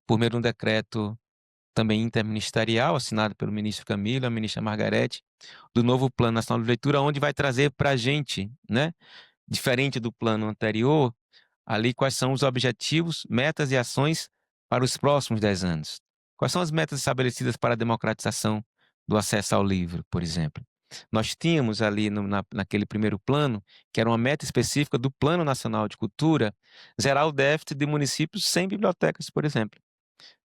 por meio de um decreto também interministerial, assinado pelo ministro Camilo, a ministra Margarete, do novo Plano Nacional de Leitura, onde vai trazer para a gente, né, diferente do plano anterior, ali quais são os objetivos, metas e ações para os próximos 10 anos. Quais são as metas estabelecidas para a democratização do acesso ao livro, por exemplo? Nós tínhamos ali naquele primeiro plano, que era uma meta específica do Plano Nacional de Cultura, zerar o déficit de municípios sem bibliotecas, por exemplo.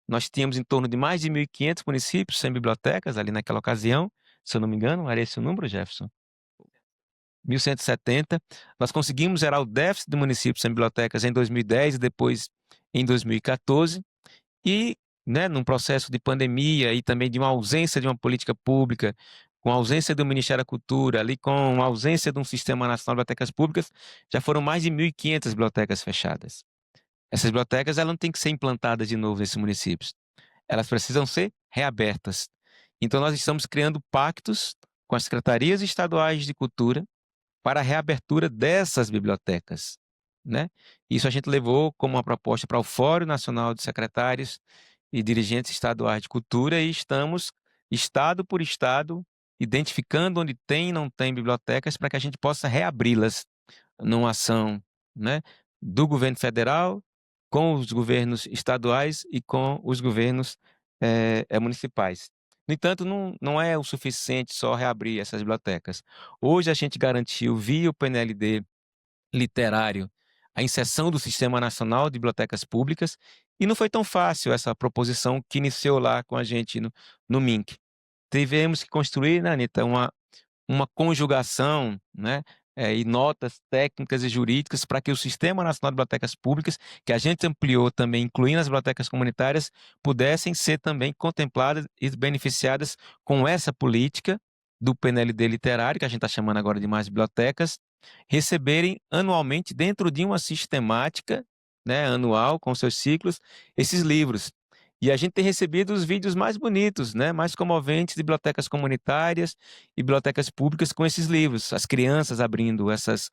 Nós tínhamos em torno de mais de 1.500 municípios sem bibliotecas ali naquela ocasião, se eu não me engano, era esse o número, Jefferson? 1.170. Nós conseguimos zerar o déficit de municípios sem bibliotecas em 2010 e depois em 2014. E, né, num processo de pandemia e também de uma ausência de uma política pública, com a ausência do Ministério da Cultura, ali com a ausência de um Sistema Nacional de Bibliotecas Públicas, já foram mais de 1.500 bibliotecas fechadas. Essas bibliotecas elas não têm que ser implantadas de novo nesses municípios. Elas precisam ser reabertas. Então, nós estamos criando pactos com as secretarias estaduais de cultura para a reabertura dessas bibliotecas, né? Isso a gente levou como uma proposta para o Fórum Nacional de Secretários e Dirigentes Estaduais de Cultura e estamos, estado por estado, identificando onde tem e não tem bibliotecas para que a gente possa reabri-las numa ação, né, do governo federal, com os governos estaduais e com os governos municipais. No entanto, não é o suficiente só reabrir essas bibliotecas. Hoje a gente garantiu, via o PNLD literário, a inserção do Sistema Nacional de Bibliotecas Públicas, e não foi tão fácil essa proposição que iniciou lá com a gente no MINC. Tivemos que construir, né, Anitta, uma conjugação, né, e notas técnicas e jurídicas para que o Sistema Nacional de Bibliotecas Públicas, que a gente ampliou também, incluindo as bibliotecas comunitárias, pudessem ser também contempladas e beneficiadas com essa política do PNLD literário, que a gente está chamando agora de mais bibliotecas, receberem anualmente, dentro de uma sistemática, né, anual, com seus ciclos, esses livros. E a gente tem recebido os vídeos mais bonitos, né, mais comoventes de bibliotecas comunitárias e bibliotecas públicas com esses livros, as crianças abrindo essas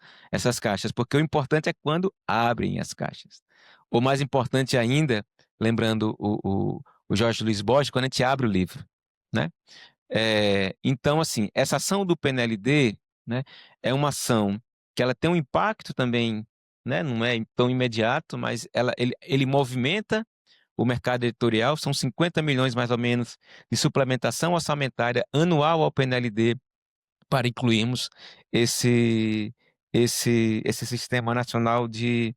caixas, porque o importante é quando abrem as caixas. O mais importante ainda, lembrando o Jorge Luiz Borges, quando a gente abre o livro, né? Então, assim, essa ação do PNLD, né, é uma ação que ela tem um impacto também, né, não é tão imediato, mas ele movimenta o mercado editorial, são 50 milhões mais ou menos de suplementação orçamentária anual ao PNLD para incluirmos esse Sistema Nacional de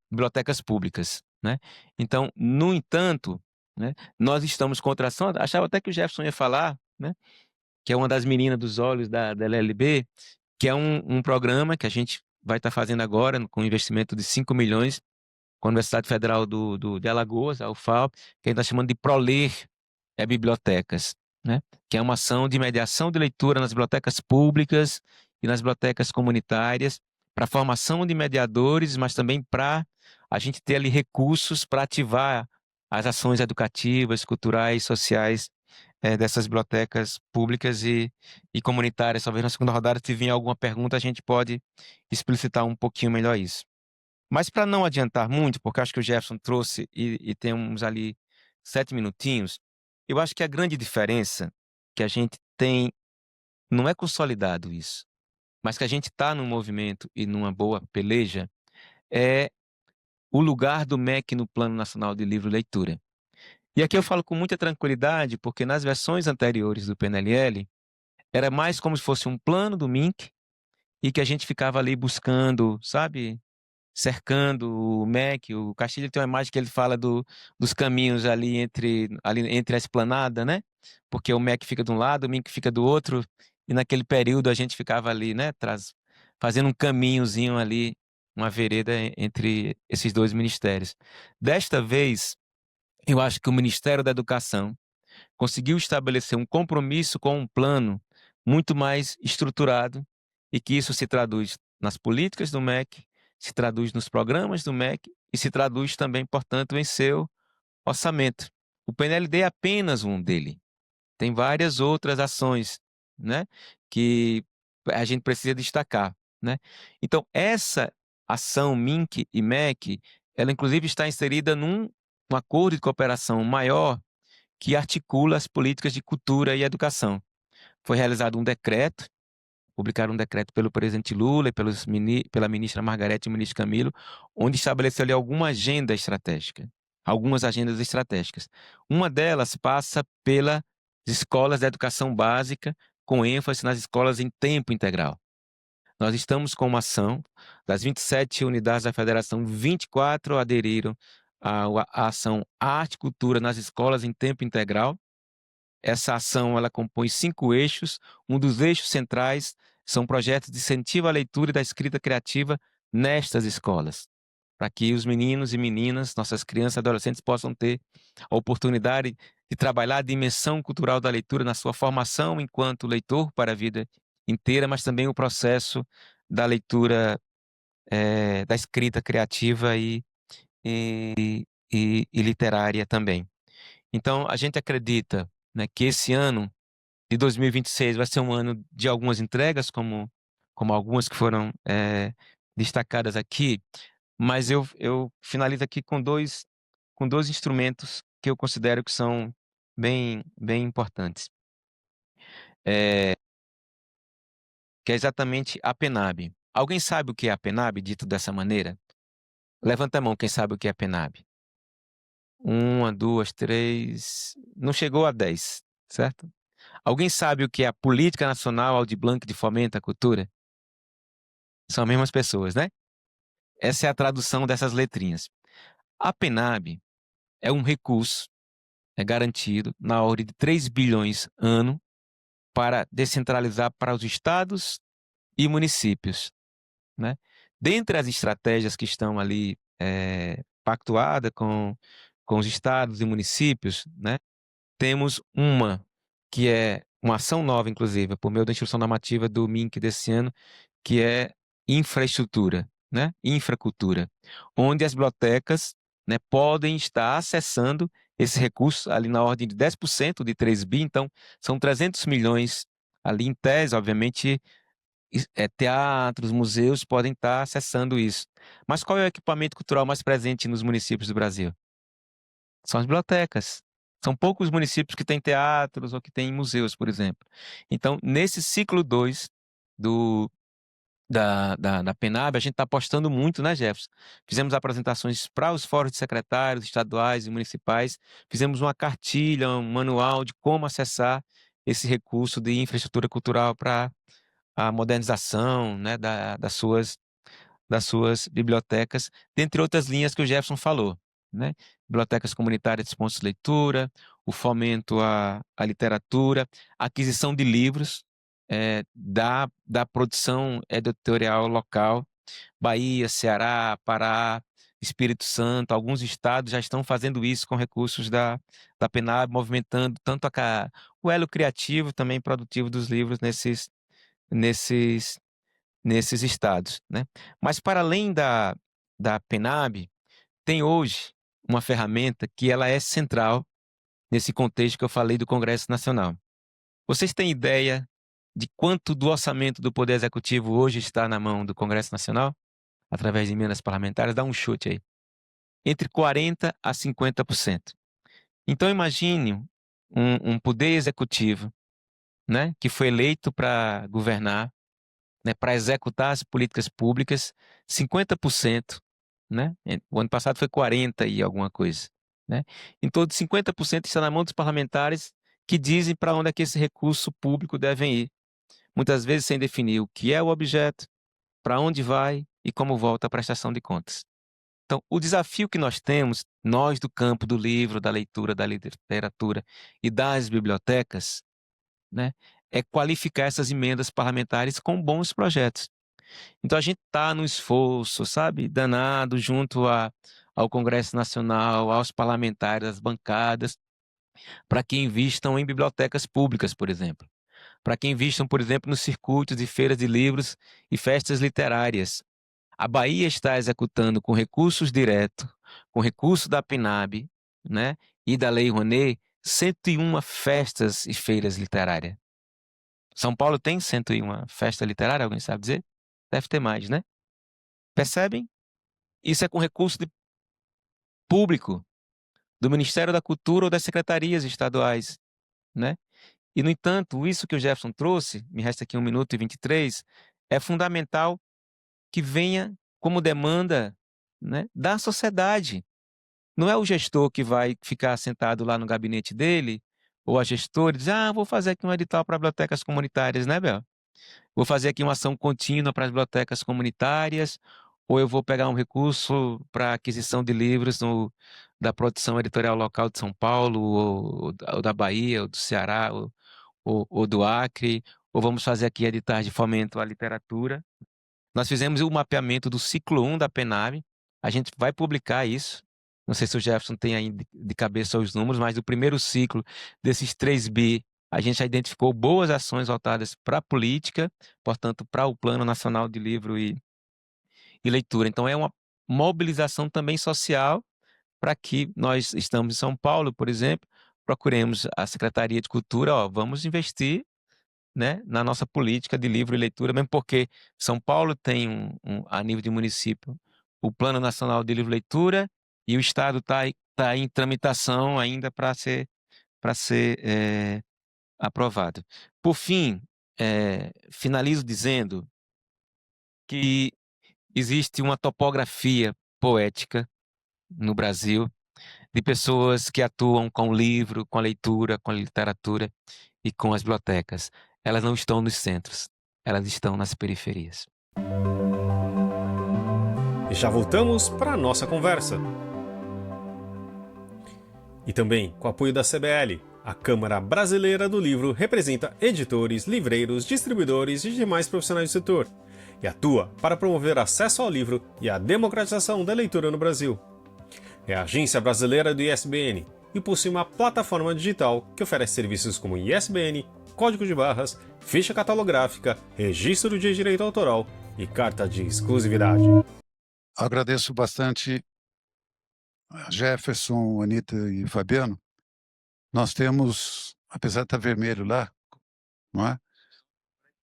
Bibliotecas Públicas, né? Então, no entanto, né? Nós estamos contra a ação, achava até que o Jefferson ia falar, né? Que é uma das meninas dos olhos da LLB, que é um programa que a gente vai estar fazendo agora, com investimento de 5 milhões, com a Universidade Federal de Alagoas, a UFAL, que a gente está chamando de ProLer bibliotecas, né? Que é uma ação de mediação de leitura nas bibliotecas públicas e nas bibliotecas comunitárias, para a formação de mediadores, mas também para a gente ter ali recursos para ativar as ações educativas, culturais, sociais dessas bibliotecas públicas e comunitárias. Talvez na segunda rodada, se vier alguma pergunta, a gente pode explicitar um pouquinho melhor isso. Mas para não adiantar muito, porque acho que o Jefferson trouxe e temos ali 7 minutinhos, eu acho que a grande diferença que a gente tem não é consolidado isso, mas que a gente está num movimento e numa boa peleja, é o lugar do MEC no Plano Nacional de Livro e Leitura. E aqui eu falo com muita tranquilidade, porque nas versões anteriores do PNLL, era mais como se fosse um plano do MINC e que a gente ficava ali buscando, sabe, cercando o MEC. O Castilho tem uma imagem que ele fala dos caminhos ali entre a esplanada, né? Porque o MEC fica de um lado, o MINC fica do outro, e naquele período a gente ficava ali, né, fazendo um caminhozinho ali, uma vereda entre esses dois ministérios. Desta vez, eu acho que o Ministério da Educação conseguiu estabelecer um compromisso com um plano muito mais estruturado e que isso se traduz nas políticas do MEC, se traduz nos programas do MEC e se traduz também, portanto, em seu orçamento. O PNLD é apenas um dele. Tem várias outras ações, né, que a gente precisa destacar, né? Então, essa ação MINC e MEC, ela inclusive está inserida num acordo de cooperação maior que articula as políticas de cultura e educação. Foi realizado um decreto, publicaram um decreto pelo presidente Lula e pela ministra Margarete e o ministro Camilo, onde estabeleceu ali alguma agenda estratégica, algumas agendas estratégicas. Uma delas passa pelas escolas de educação básica, com ênfase nas escolas em tempo integral. Nós estamos com uma ação, das 27 unidades da federação, 24 aderiram à ação Arte e Cultura nas escolas em tempo integral. Essa ação ela compõe 5 eixos. Um dos eixos centrais são projetos de incentivo à leitura e da escrita criativa nestas escolas, para que os meninos e meninas, nossas crianças e adolescentes, possam ter a oportunidade de trabalhar a dimensão cultural da leitura na sua formação enquanto leitor para a vida inteira, mas também o processo da leitura, da escrita criativa e literária também. Então, a gente acredita, né, que esse ano de 2026 vai ser um ano de algumas entregas, como algumas que foram destacadas aqui, mas eu finalizo aqui com dois instrumentos que eu considero que são bem importantes. Que é exatamente a PENAB. Alguém sabe o que é a PENAB, dito dessa maneira? Levanta a mão quem sabe o que é a PENAB. 1, 2, 3... Não chegou a 10, certo? Alguém sabe o que é a Política Nacional Aldir Blanc de Fomento à Cultura? São as mesmas pessoas, né? Essa é a tradução dessas letrinhas. A PENAB é um recurso garantido na ordem de 3 bilhões ano para descentralizar para os estados e municípios, né? Dentre as estratégias que estão ali pactuadas com os estados e municípios, né, temos uma que é uma ação nova, inclusive, por meio da instrução normativa do MINC desse ano, que é infraestrutura, né, infracultura, onde as bibliotecas, né, podem estar acessando esse recurso ali na ordem de 10% de 3 bi, então são 300 milhões ali em tese, obviamente, teatros, museus podem estar acessando isso. Mas qual é o equipamento cultural mais presente nos municípios do Brasil? São as bibliotecas. São poucos municípios que têm teatros ou que têm museus, por exemplo. Então, nesse ciclo 2 da PENAB, a gente está apostando muito, né, Jefferson? Fizemos apresentações para os fóruns de secretários estaduais e municipais, fizemos uma cartilha, um manual de como acessar esse recurso de infraestrutura cultural para a modernização, né, das suas bibliotecas, dentre outras linhas que o Jefferson falou. né? Bibliotecas comunitárias de pontos de leitura, o fomento à literatura, a aquisição de livros, da produção editorial local. Bahia, Ceará, Pará, Espírito Santo, alguns estados já estão fazendo isso com recursos da PNAB, movimentando tanto o elo criativo também produtivo dos livros nesses estados, né? Mas para além da PNAB, tem hoje uma ferramenta que ela é central nesse contexto que eu falei do Congresso Nacional. Vocês têm ideia de quanto do orçamento do Poder Executivo hoje está na mão do Congresso Nacional? Através de emendas parlamentares, dá um chute aí. Entre 40% a 50%. Então imagine um Poder Executivo, né, que foi eleito para governar, né, para executar as políticas públicas, 50%, né? O ano passado foi 40 e alguma coisa, né? Em todo 50% está na mão dos parlamentares que dizem para onde é que esse recurso público deve ir. Muitas vezes sem definir o que é o objeto, para onde vai e como volta à prestação de contas. Então, o desafio que nós temos, nós do campo do livro, da leitura, da literatura e das bibliotecas, né, é qualificar essas emendas parlamentares com bons projetos. Então, a gente está no esforço, sabe, danado junto ao Congresso Nacional, aos parlamentares, às bancadas, para que invistam em bibliotecas públicas, por exemplo. Para que invistam, por exemplo, nos circuitos de feiras de livros e festas literárias. A Bahia está executando com recursos diretos, com recursos da PNAB, né, e da Lei Rouanet, 101 festas e feiras literárias. São Paulo tem 101 festas literárias, alguém sabe dizer? Deve ter mais, né? Percebem? Isso é com recurso público, do Ministério da Cultura ou das secretarias estaduais, né? E, no entanto, isso que o Jefferson trouxe, me resta aqui 1 minuto e 23, é fundamental que venha como demanda, né, da sociedade. Não é o gestor que vai ficar sentado lá no gabinete dele, ou a gestora, e diz, vou fazer aqui um edital para bibliotecas comunitárias, né, Bel? Vou fazer aqui uma ação contínua para as bibliotecas comunitárias, ou eu vou pegar um recurso para aquisição de livros da produção editorial local de São Paulo, ou da Bahia, ou do Ceará, ou do Acre, ou vamos fazer aqui editais de fomento à literatura. Nós fizemos o mapeamento do ciclo 1 da PNAB, a gente vai publicar isso, não sei se o Jefferson tem aí de cabeça os números, mas do primeiro ciclo desses 3 bi, a gente já identificou boas ações voltadas para a política, portanto, para o Plano Nacional de Livro e Leitura. Então, é uma mobilização também social para que nós estamos em São Paulo, por exemplo, procuremos a Secretaria de Cultura, vamos investir, né, na nossa política de livro e leitura, mesmo porque São Paulo tem, a nível de município, o Plano Nacional de Livro e Leitura, e o Estado tá em tramitação ainda para ser aprovado. Por fim, finalizo dizendo que existe uma topografia poética no Brasil de pessoas que atuam com o livro, com a leitura, com a literatura e com as bibliotecas. Elas não estão nos centros, elas estão nas periferias. E já voltamos para a nossa conversa. E também com o apoio da CBL, a Câmara Brasileira do Livro representa editores, livreiros, distribuidores e demais profissionais do setor, e atua para promover acesso ao livro e a democratização da leitura no Brasil. É a agência brasileira do ISBN e possui uma plataforma digital que oferece serviços como ISBN, código de barras, ficha catalográfica, registro de direito autoral e carta de exclusividade. Agradeço bastante a Jefferson, Anita e Fabiano. Nós temos, apesar de estar vermelho lá, não é?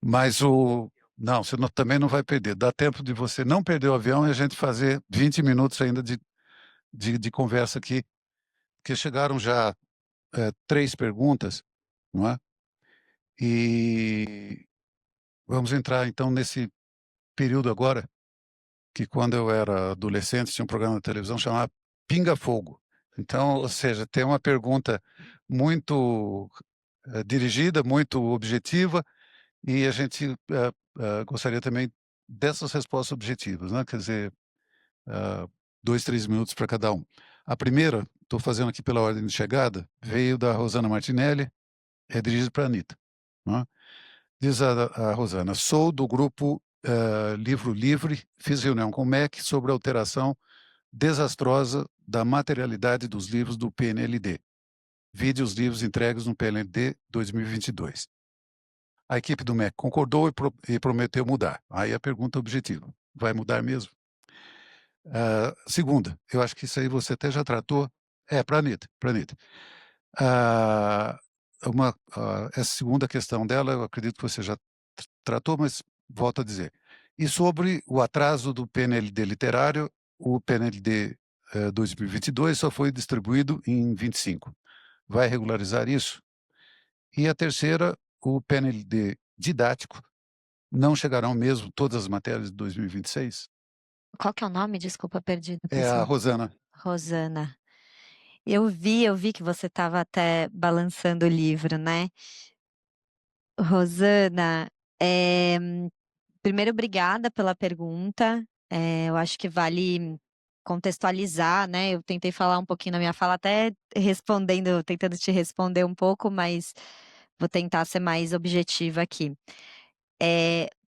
Mas não, você também não vai perder. Dá tempo de você não perder o avião e a gente fazer 20 minutos ainda de conversa aqui, porque chegaram já 3 perguntas, não é? E vamos entrar então nesse período agora, que quando eu era adolescente tinha um programa de televisão chamado Pinga Fogo. Então, ou seja, tem uma pergunta muito dirigida, muito objetiva, e a gente gostaria também dessas respostas objetivas, né? Quer dizer, 2, 3 minutos para cada um. A primeira, estou fazendo aqui pela ordem de chegada, veio da Rosana Martinelli, é dirigida para a Anitta. Né? Diz a Rosana: sou do grupo Livro Livre, fiz reunião com o MEC sobre a alteração desastrosa da materialidade dos livros do PNLD. Vide os livros entregues no PNLD 2022. A equipe do MEC concordou e prometeu mudar. Aí a pergunta objetiva: vai mudar mesmo? Segunda, eu acho que isso aí você até já tratou, para a Anitta. Essa segunda questão dela, eu acredito que você já tratou, mas volto a dizer. E sobre o atraso do PNLD literário, o PNLD 2022 só foi distribuído em 25. Vai regularizar isso? E a terceira, o PNLD didático, não chegarão mesmo todas as matérias de 2026? Qual que é o nome? Desculpa, perdi da É a pessoa. Rosana. Rosana. Eu vi que você estava até balançando o livro, né? Rosana, primeiro, obrigada pela pergunta. Eu acho que vale contextualizar, né? Eu tentei falar um pouquinho na minha fala, até tentando te responder um pouco, mas vou tentar ser mais objetiva aqui.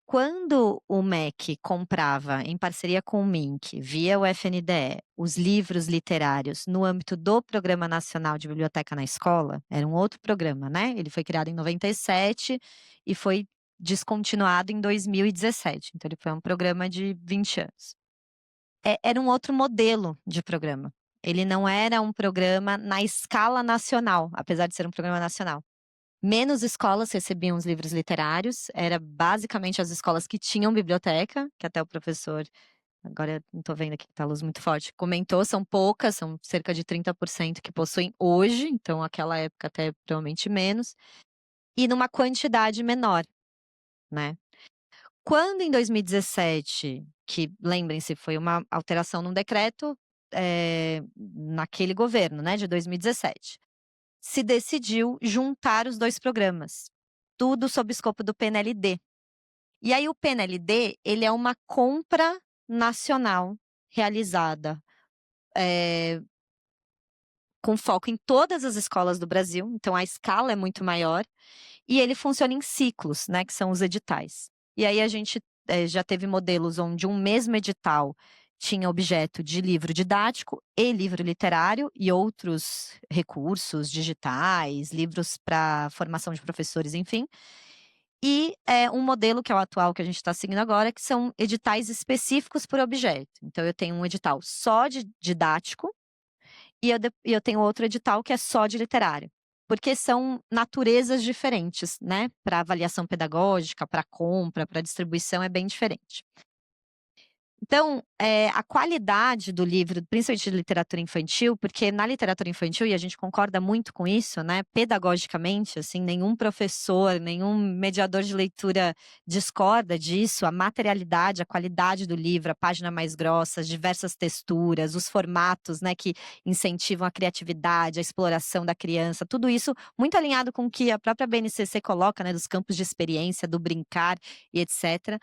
Quando o MEC comprava, em parceria com o MINC, via o FNDE, os livros literários no âmbito do Programa Nacional de Biblioteca na Escola, era um outro programa, né? Ele foi criado em 97 e foi descontinuado em 2017. Então, ele foi um programa de 20 anos. Era um outro modelo de programa. Ele não era um programa na escala nacional, apesar de ser um programa nacional. Menos escolas recebiam os livros literários, era basicamente as escolas que tinham biblioteca, que até o professor, agora não estou vendo aqui que está a luz muito forte, comentou, são poucas, são cerca de 30% que possuem hoje, então aquela época até provavelmente menos, e numa quantidade menor, né? Quando em 2017, que lembrem-se, foi uma alteração num decreto naquele governo, né, de 2017, se decidiu juntar os dois programas, tudo sob o escopo do PNLD. E aí o PNLD, ele é uma compra nacional realizada com foco em todas as escolas do Brasil, então a escala é muito maior, e ele funciona em ciclos, né, que são os editais. E aí a gente já teve modelos onde um mesmo edital tinha objeto de livro didático e livro literário e outros recursos digitais, livros para formação de professores, enfim. E um modelo que é o atual que a gente está seguindo agora, que são editais específicos por objeto. Então, eu tenho um edital só de didático e eu tenho outro edital que é só de literário. Porque são naturezas diferentes, né? Para avaliação pedagógica, para compra, para distribuição é bem diferente. Então, a qualidade do livro, principalmente de literatura infantil, porque na literatura infantil, e a gente concorda muito com isso, né, pedagogicamente, assim, nenhum professor, nenhum mediador de leitura discorda disso, a materialidade, a qualidade do livro, a página mais grossa, as diversas texturas, os formatos, né, que incentivam a criatividade, a exploração da criança, tudo isso muito alinhado com o que a própria BNCC coloca, né, dos campos de experiência, do brincar e etc.,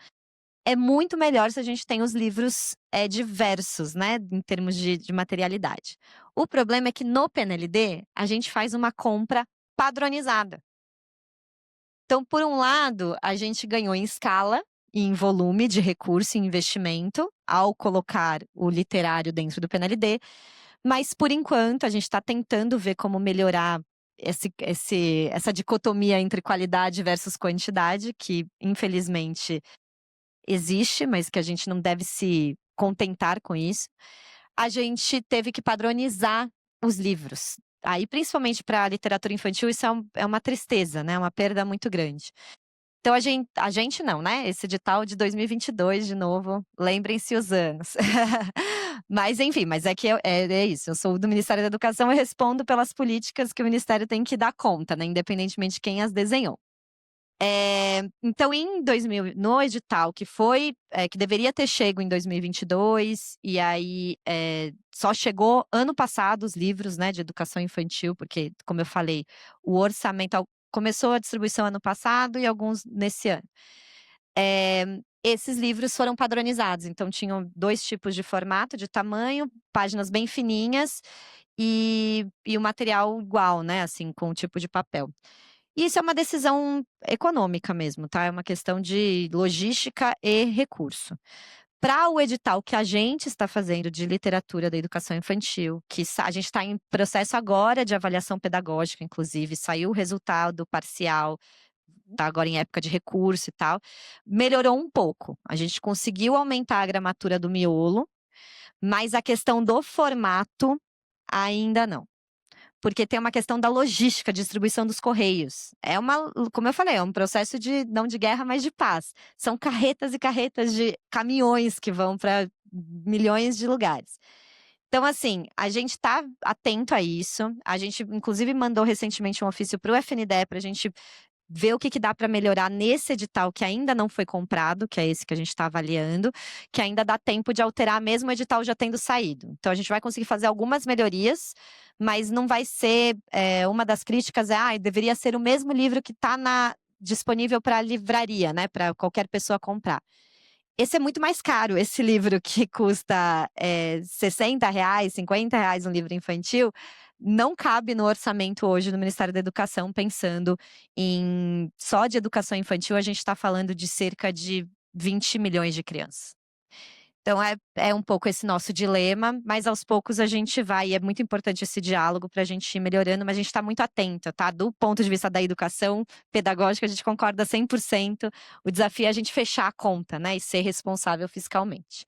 é muito melhor se a gente tem os livros diversos, né, em termos de materialidade. O problema é que no PNLD, a gente faz uma compra padronizada. Então, por um lado, a gente ganhou em escala e em volume de recurso e investimento ao colocar o literário dentro do PNLD, mas, por enquanto, a gente está tentando ver como melhorar essa dicotomia entre qualidade versus quantidade, que, infelizmente, existe, mas que a gente não deve se contentar com isso. A gente teve que padronizar os livros. Aí, principalmente para a literatura infantil, isso é uma tristeza, né? Uma perda muito grande. Então, a gente não, né? Esse edital de 2022, de novo, lembrem-se os anos. Mas, enfim, mas é que é isso. Eu sou do Ministério da Educação e respondo pelas políticas que o Ministério tem que dar conta, né? Independentemente de quem as desenhou. Então, no edital que deveria ter chego em 2022, e aí só chegou ano passado os livros, né, de educação infantil, porque, como eu falei, o orçamento começou a distribuição ano passado e alguns nesse ano. esses livros foram padronizados. Então, tinham 2 tipos de formato, de tamanho, páginas bem fininhas e o material igual, né, assim, com o tipo de papel. E isso é uma decisão econômica mesmo, tá? É uma questão de logística e recurso. Para o edital que a gente está fazendo de literatura da educação infantil, a gente está em processo agora de avaliação pedagógica, inclusive, saiu o resultado parcial, tá agora em época de recurso e tal, melhorou um pouco. A gente conseguiu aumentar a gramatura do miolo, mas a questão do formato ainda não. Porque tem uma questão da logística, distribuição dos correios. Como eu falei, é um processo não de guerra, mas de paz. São carretas e carretas de caminhões que vão para milhões de lugares. Então, assim, a gente está atento a isso. A gente, inclusive, mandou recentemente um ofício para o FNDE para a gente ver o que dá para melhorar nesse edital que ainda não foi comprado, que é esse que a gente está avaliando, que ainda dá tempo de alterar mesmo o edital já tendo saído. Então, a gente vai conseguir fazer algumas melhorias, mas não vai ser, uma das críticas deveria ser o mesmo livro que está disponível para a livraria, né, para qualquer pessoa comprar. Esse é muito mais caro, esse livro que custa R$60, R$50 um livro infantil, não cabe no orçamento hoje do Ministério da Educação, pensando em só de educação infantil, a gente está falando de cerca de 20 milhões de crianças. Então é um pouco esse nosso dilema, mas aos poucos a gente vai, e é muito importante esse diálogo para a gente ir melhorando, mas a gente está muito atento, tá? Do ponto de vista da educação pedagógica, a gente concorda 100%, o desafio é a gente fechar a conta, né, e ser responsável fiscalmente.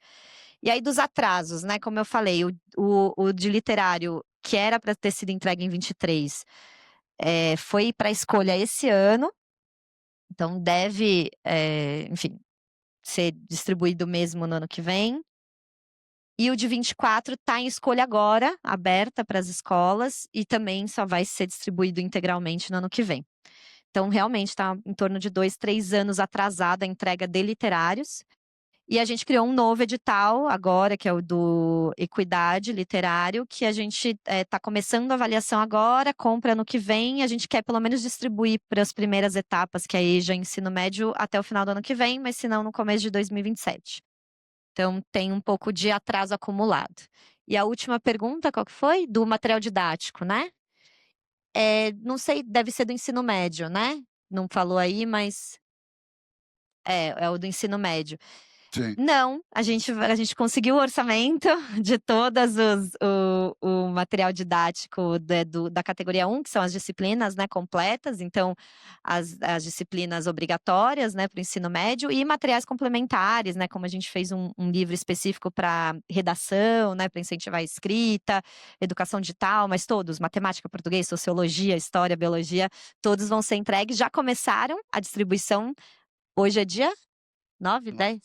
E aí dos atrasos, né, como eu falei, o de literário, que era para ter sido entregue em 23, foi para escolha esse ano, então deve, enfim, ser distribuído mesmo no ano que vem. E o de 24 está em escolha agora, aberta para as escolas, e também só vai ser distribuído integralmente no ano que vem. Então, realmente está em torno de 2, 3 anos atrasada a entrega de literários. E a gente criou um novo edital agora, que é o do Equidade Literário, que a gente está começando a avaliação agora, compra no que vem, a gente quer pelo menos distribuir para as primeiras etapas, que aí já é ensino médio, até o final do ano que vem, mas se não, no começo de 2027. Então, tem um pouco de atraso acumulado. E a última pergunta, qual que foi? Do material didático, né? Não sei, deve ser do ensino médio, né? Não falou aí, mas é o do ensino médio. Sim. Não, a gente conseguiu o orçamento de todas o material didático da categoria 1, que são as disciplinas, né, completas, então as disciplinas obrigatórias, né, para o ensino médio, e materiais complementares, né, como a gente fez um livro específico para redação, né, para incentivar a escrita, educação digital, mas todos, matemática, português, sociologia, história, biologia, todos vão ser entregues, já começaram a distribuição, hoje é dia 9, 10?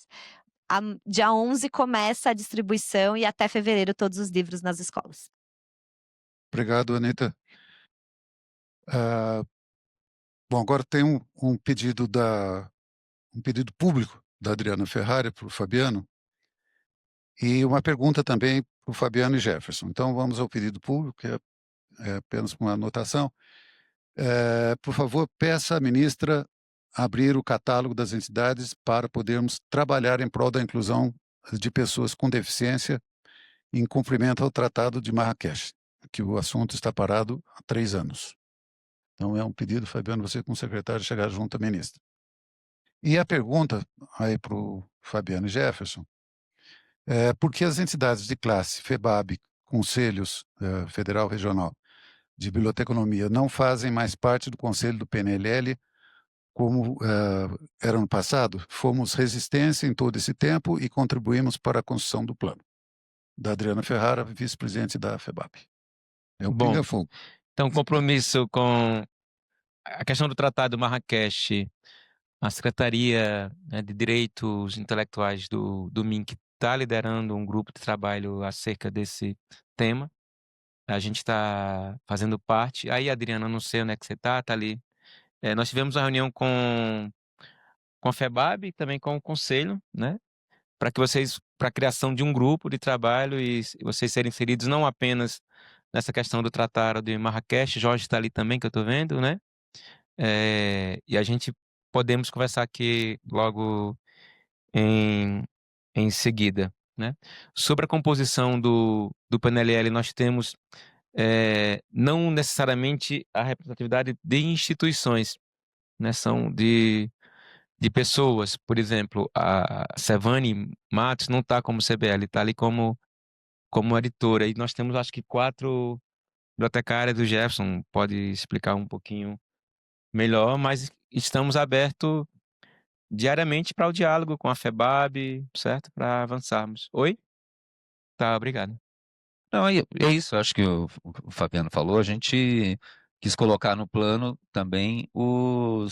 Dia 11 começa a distribuição e até fevereiro todos os livros nas escolas. Obrigado, Anita. Bom, agora tem um pedido público da Adriana Ferrari para o Fabiano e uma pergunta também para o Fabiano e Jefferson. Então, vamos ao pedido público, que é apenas uma anotação. Por favor, peça à ministra abrir o catálogo das entidades para podermos trabalhar em prol da inclusão de pessoas com deficiência em cumprimento ao Tratado de Marrakech, que o assunto está parado há 3 anos. Então, é um pedido, Fabiano, você com o secretário chegar junto à ministra. E a pergunta aí para o Fabiano e Jefferson é por que as entidades de classe, FEBAB, conselhos federal regional de biblioteconomia, não fazem mais parte do conselho do PNLL como era no passado? Fomos resistência em todo esse tempo e contribuímos para a construção do plano. Da Adriana Ferrara, vice-presidente da FEBAB. É o Bom, pinga-fogo. então, compromisso com a questão do Tratado Marrakech, a Secretaria, né, de Direitos Intelectuais do MINC está liderando um grupo de trabalho acerca desse tema. A gente está fazendo parte. Aí, Adriana, não sei onde é que você está ali. Nós tivemos uma reunião com a FEBAB e também com o Conselho, né? Para a criação de um grupo de trabalho e vocês serem inseridos não apenas nessa questão do Tratado de Marrakech, Jorge está ali também, que eu estou vendo, né? E a gente podemos conversar aqui logo em, em seguida, né? Sobre a composição do PNLL, nós temos não necessariamente a representatividade de instituições, né? São de pessoas. Por exemplo, a Sevane Matos não está como CBL, está ali como editora. E nós temos, acho que, 4 bibliotecárias do Jefferson, pode explicar um pouquinho melhor, mas estamos abertos diariamente para o diálogo com a FEBAB, certo? Para avançarmos. Oi? Tá, obrigado. Não, é isso, acho que o Fabiano falou, a gente quis colocar no plano também o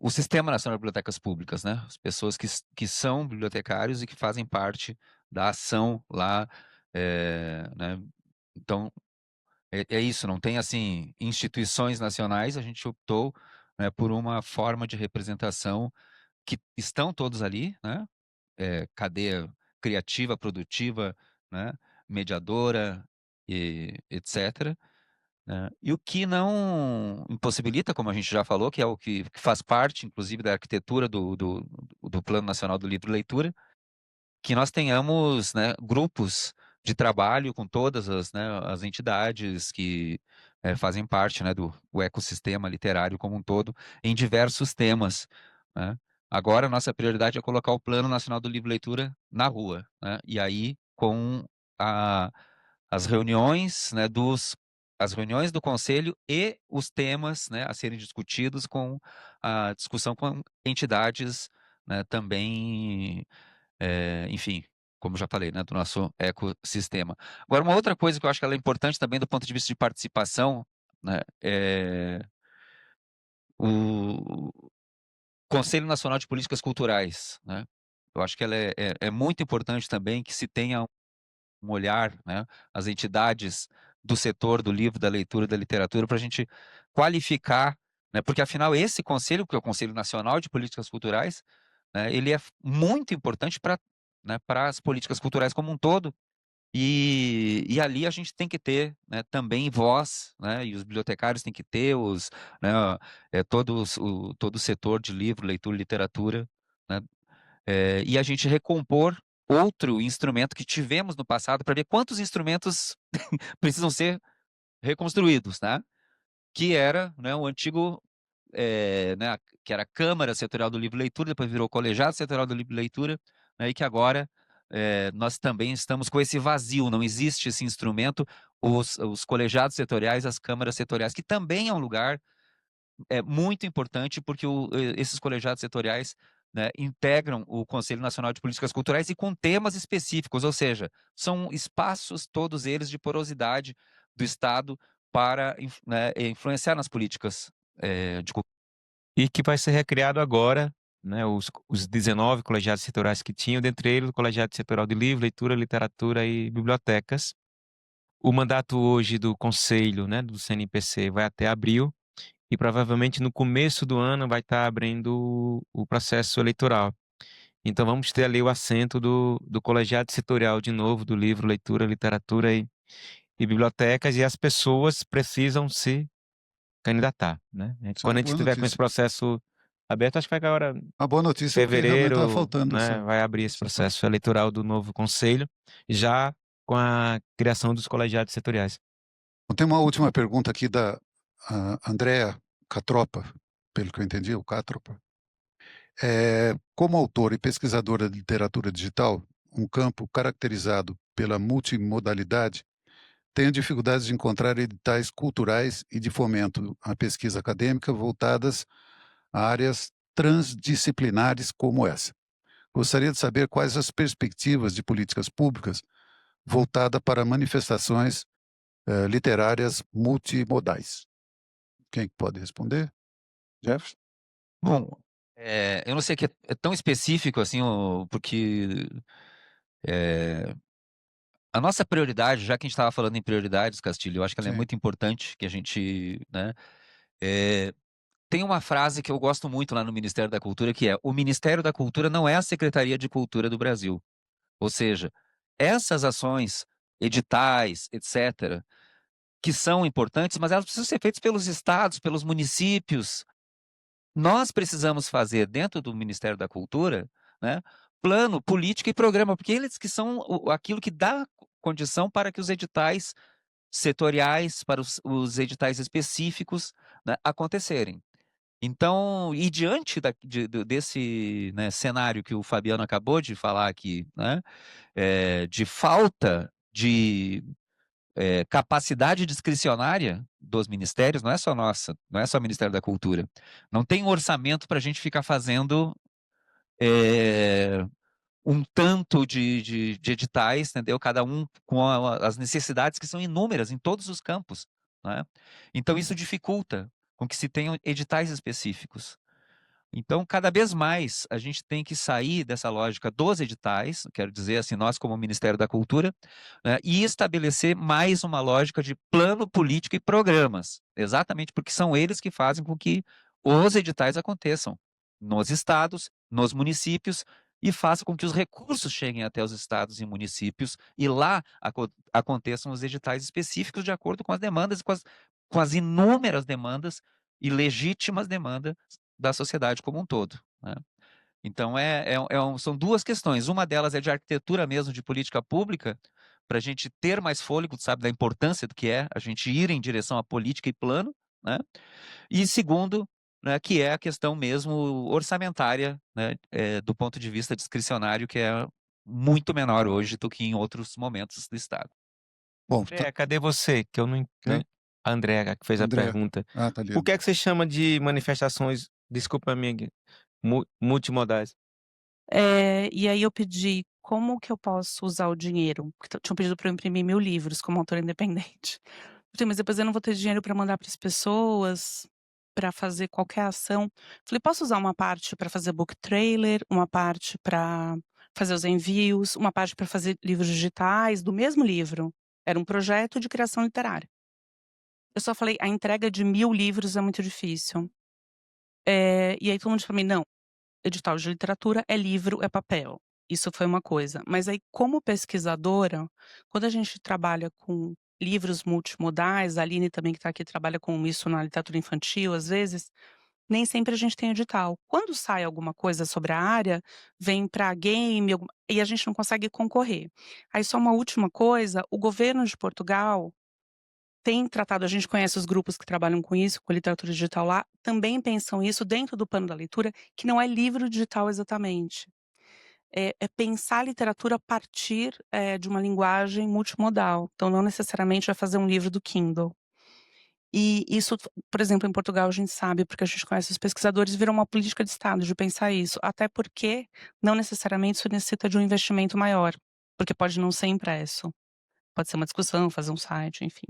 Sistema Nacional de Bibliotecas Públicas, né? As pessoas que são bibliotecários e que fazem parte da ação lá, né? Então, é isso, não tem, assim, instituições nacionais, a gente optou, né, por uma forma de representação que estão todos ali, né? Cadeia criativa, produtiva, né? Mediadora, e etc. Né? E o que não impossibilita, como a gente já falou, que é o que faz parte, inclusive, da arquitetura do Plano Nacional do Livro e Leitura, que nós tenhamos, né, grupos de trabalho com todas as entidades que fazem parte, né, do ecossistema literário como um todo, em diversos temas, né? Agora, a nossa prioridade é colocar o Plano Nacional do Livro e Leitura na rua, né? E aí, com a, as reuniões, né, as reuniões do conselho e os temas, né, a serem discutidos com a discussão com entidades, né, também, enfim, como já falei, né, do nosso ecossistema. Agora, uma outra coisa que eu acho que ela é importante também do ponto de vista de participação, né, é o Conselho Nacional de Políticas Culturais, né? Eu acho que ela é muito importante também que se tenha um olhar, né, as entidades do setor do livro, da leitura e da literatura, para a gente qualificar, né, porque afinal esse conselho, que é o Conselho Nacional de Políticas Culturais, né, ele é muito importante para, né, para as políticas culturais como um todo, e ali a gente tem que ter, né, também voz, né, e os bibliotecários têm que ter, né, todo o setor de livro, leitura e literatura, né, e a gente recompor outro instrumento que tivemos no passado para ver quantos instrumentos precisam ser reconstruídos, né? Que era, né, o antigo, né, que era a Câmara Setorial do Livro e Leitura, depois virou Colegiado Setorial do Livro e Leitura, né, e que agora nós também estamos com esse vazio, não existe esse instrumento, os colegiados setoriais, as câmaras setoriais, que também é um lugar muito importante, porque esses colegiados setoriais, né, integram o Conselho Nacional de Políticas Culturais e com temas específicos, ou seja, são espaços, todos eles, de porosidade do Estado para, né, influenciar nas políticas de cultura. E que vai ser recriado agora, né, os 19 colegiados setoriais que tinham, dentre eles o Colegiado Setorial de Livro, Leitura, Literatura e Bibliotecas. O mandato hoje do Conselho, né, do CNPC vai até abril, e provavelmente no começo do ano vai estar abrindo o processo eleitoral. Então vamos ter ali o assento do colegiado setorial de novo, do livro, leitura, literatura e bibliotecas, e as pessoas precisam se candidatar, né? Isso é Quando uma a gente boa estiver com esse notícia. processo aberto, acho que vai agora, A boa em notícia é que realmente estava fevereiro, faltando né, vai abrir esse processo eleitoral do novo conselho, já com a criação dos colegiados setoriais. Tem uma última pergunta aqui da Andrea Catropa, pelo que eu entendi, o Catropa. Como autora e pesquisadora de literatura digital, um campo caracterizado pela multimodalidade, tenho dificuldades de encontrar editais culturais e de fomento à pesquisa acadêmica voltadas a áreas transdisciplinares como essa. Gostaria de saber quais as perspectivas de políticas públicas voltada para manifestações literárias multimodais. Quem pode responder? Jefferson? Bom, eu não sei que é tão específico assim, porque a nossa prioridade, já que a gente estava falando em prioridades, Castilho, eu acho que ela é Sim. muito importante que a gente, né, tem uma frase que eu gosto muito lá no Ministério da Cultura, que é: o Ministério da Cultura não é a Secretaria de Cultura do Brasil. Ou seja, essas ações, editais, etc., que são importantes, mas elas precisam ser feitas pelos estados, pelos municípios. Nós precisamos fazer dentro do Ministério da Cultura, né? Plano, política e programa, porque eles que são aquilo que dá condição para que os editais setoriais, para os editais específicos, né, acontecerem. Então, e diante desse, né, cenário que o Fabiano acabou de falar aqui, né, de falta de capacidade discricionária dos ministérios, não é só nossa, não é só o Ministério da Cultura, não tem um orçamento para a gente ficar fazendo um tanto de editais, entendeu? Cada um com as necessidades que são inúmeras em todos os campos, né? Então, isso dificulta com que se tenham editais específicos. Então, cada vez mais a gente tem que sair dessa lógica dos editais, quero dizer assim, nós como Ministério da Cultura, né, e estabelecer mais uma lógica de plano político e programas, exatamente porque são eles que fazem com que os editais aconteçam nos estados, nos municípios, e faça com que os recursos cheguem até os estados e municípios e lá aconteçam os editais específicos de acordo com as demandas, com as inúmeras demandas e legítimas demandas da sociedade como um todo, né? Então, são duas questões. Uma delas é de arquitetura mesmo, de política pública, para a gente ter mais fôlego, sabe, da importância do que é a gente ir em direção à política e plano, né? E segundo, né, que é a questão mesmo orçamentária, né, do ponto de vista discricionário, que é muito menor hoje do que em outros momentos do Estado. Bom, André, cadê você? Que eu não. Quem? A Andréa que fez a André. pergunta. Tá ali. O que é que você chama de manifestações, desculpa a minha, multimodais? E aí eu pedi como que eu posso usar o dinheiro, porque tinham pedido para eu imprimir 1000 livros como autora independente. Eu falei: "Mas depois eu não vou ter dinheiro para mandar para as pessoas, para fazer qualquer ação". Falei: "Posso usar uma parte para fazer book trailer, uma parte para fazer os envios, uma parte para fazer livros digitais do mesmo livro". Era um projeto de criação literária. Eu só falei: "A entrega de 1000 livros é muito difícil". E aí todo mundo falou: "Não, edital de literatura é livro, é papel". Isso foi uma coisa. Mas aí, como pesquisadora, quando a gente trabalha com livros multimodais, a Aline também que está aqui trabalha com isso na literatura infantil, às vezes, nem sempre a gente tem edital. Quando sai alguma coisa sobre a área, vem para game e a gente não consegue concorrer. Aí só uma última coisa, o governo de Portugal tem tratado, a gente conhece os grupos que trabalham com isso, com literatura digital lá, também pensam isso dentro do plano da leitura, que não é livro digital exatamente. É pensar a literatura a partir, de uma linguagem multimodal. Então não necessariamente vai fazer um livro do Kindle. E isso, por exemplo, em Portugal a gente sabe, porque a gente conhece os pesquisadores, virou uma política de Estado de pensar isso, até porque não necessariamente isso necessita de um investimento maior, porque pode não ser impresso. Pode ser uma discussão, fazer um site, enfim.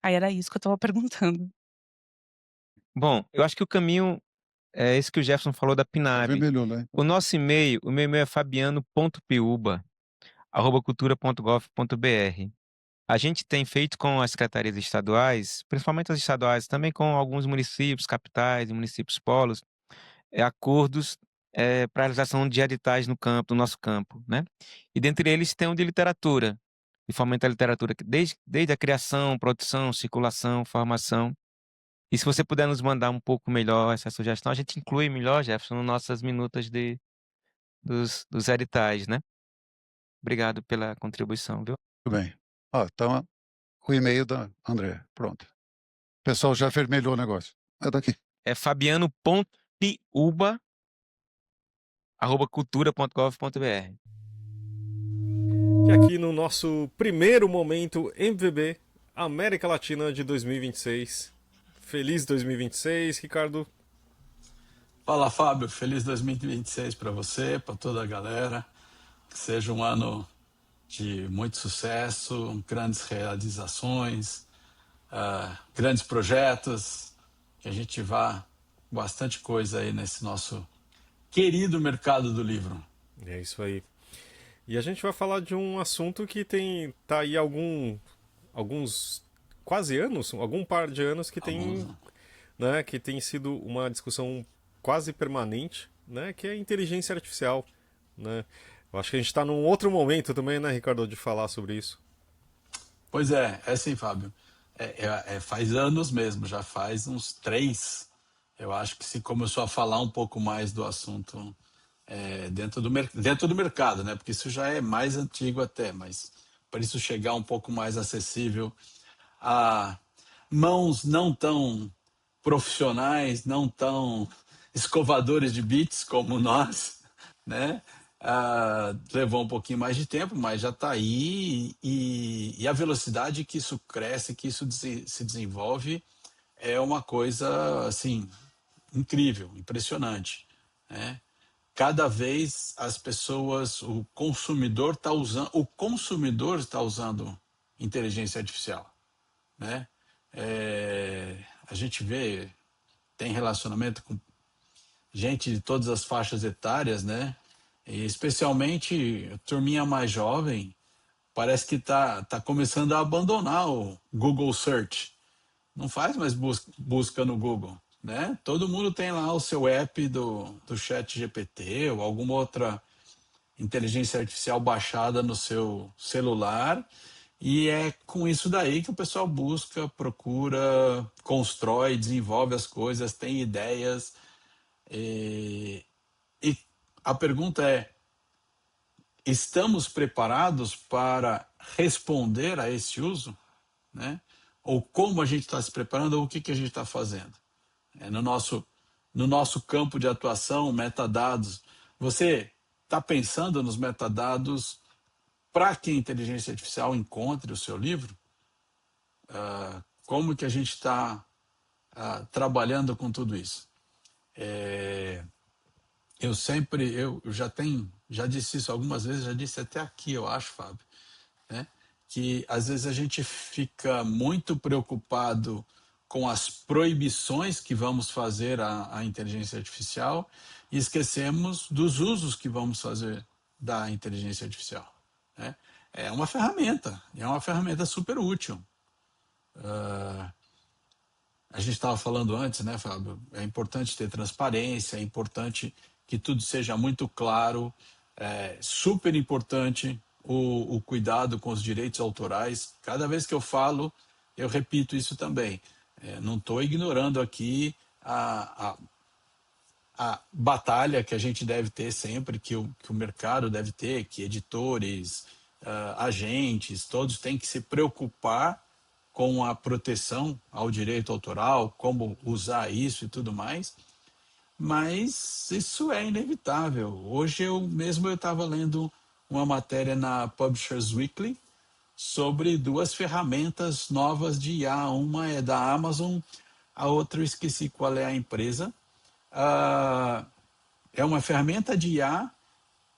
Aí era isso que eu estava perguntando. Bom, eu acho que o caminho é esse que o Jefferson falou da PNAB. Vermelhou, né? O nosso e-mail, o meu e-mail é fabiano.piuba@cultura.gov.br. A gente tem feito com as secretarias estaduais, principalmente as estaduais, também com alguns municípios, capitais e municípios polos, acordos para a realização de editais no campo, no nosso campo, né? E dentre eles tem o de literatura, e fomenta a literatura desde a criação, produção, circulação, formação. E se você puder nos mandar um pouco melhor essa sugestão, a gente inclui melhor, Jefferson, nas nossas minutas dos editais, né? Obrigado pela contribuição, viu? Tudo bem. Então, o e-mail da André. Pronto. O pessoal já vermelhou o negócio. É daqui. É fabiano.piuba@cultura.gov.br. E aqui no nosso primeiro momento MVB América Latina de 2026. Feliz 2026, Ricardo. Fala, Fábio. Feliz 2026 para você, para toda a galera. Que seja um ano de muito sucesso, grandes realizações, grandes projetos, que a gente vá bastante coisa aí nesse nosso querido mercado do livro. É isso aí. E a gente vai falar de um assunto que tá aí alguns quase anos, algum par de anos que tem, né, que tem sido uma discussão quase permanente, né, que é a inteligência artificial, né? Eu acho que a gente está num outro momento também, né, Ricardo, de falar sobre isso. Pois é sim, Fábio. Faz anos mesmo, já faz uns 3. Eu acho que se começou a falar um pouco mais do assunto dentro do mercado, né? Porque isso já é mais antigo até, mas para isso chegar um pouco mais acessível a mãos não tão profissionais, não tão escovadores de bits como nós, né? Levou um pouquinho mais de tempo, mas já está aí e a velocidade que isso cresce, que isso se desenvolve é uma coisa assim incrível, impressionante, né? Cada vez as pessoas, o consumidor está usando inteligência artificial, né? A gente vê, tem relacionamento com gente de todas as faixas etárias, né? E especialmente a turminha mais jovem, parece que tá começando a abandonar o Google Search. Não faz mais busca no Google, né? Todo mundo tem lá o seu app do Chat GPT ou alguma outra inteligência artificial baixada no seu celular, e é com isso daí que o pessoal busca, procura, constrói, desenvolve as coisas, tem ideias. E a pergunta é: estamos preparados para responder a esse uso, né? Ou como a gente está se preparando, ou o que a gente está fazendo? No nosso campo de atuação, metadados, você está pensando nos metadados para que a inteligência artificial encontre o seu livro? Como que a gente está trabalhando com tudo isso? Eu já disse isso algumas vezes, já disse até aqui, eu acho, Fábio, né? Que às vezes a gente fica muito preocupado com as proibições que vamos fazer à inteligência artificial e esquecemos dos usos que vamos fazer da inteligência artificial, né? É uma ferramenta super útil. A gente estava falando antes, né, Fábio? É importante ter transparência, é importante que tudo seja muito claro, é super importante o cuidado com os direitos autorais. Cada vez que eu falo, eu repito isso também. Não estou ignorando aqui a batalha que a gente deve ter sempre, que o mercado deve ter, que editores, agentes, todos têm que se preocupar com a proteção ao direito autoral, como usar isso e tudo mais, mas isso é inevitável. Hoje eu estava lendo uma matéria na Publishers Weekly sobre 2 ferramentas novas de IA. Uma é da Amazon, a outra eu esqueci qual é a empresa. É uma ferramenta de IA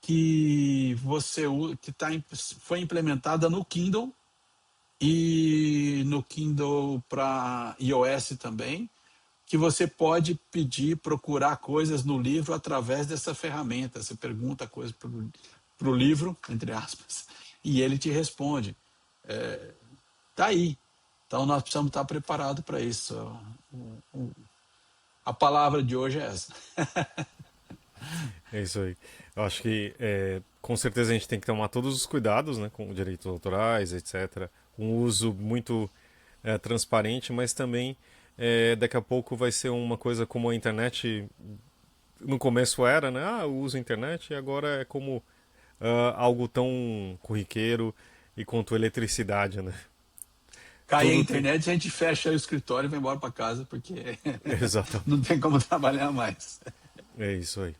que foi implementada no Kindle e no Kindle para iOS também, que você pode procurar coisas no livro através dessa ferramenta. Você pergunta coisas para o livro, entre aspas, e ele te responde. Tá aí. Então nós precisamos estar preparados para isso. A palavra de hoje é essa. É isso aí. Eu acho que com certeza a gente tem que tomar todos os cuidados, né, com direitos autorais, etc. Um uso muito transparente, mas também daqui a pouco vai ser uma coisa como a internet no começo era, né? Eu uso a internet, e agora é como algo tão corriqueiro e quanto eletricidade, né? Cai a internet, a gente fecha o escritório e vai embora para casa, porque não tem como trabalhar mais. É isso aí.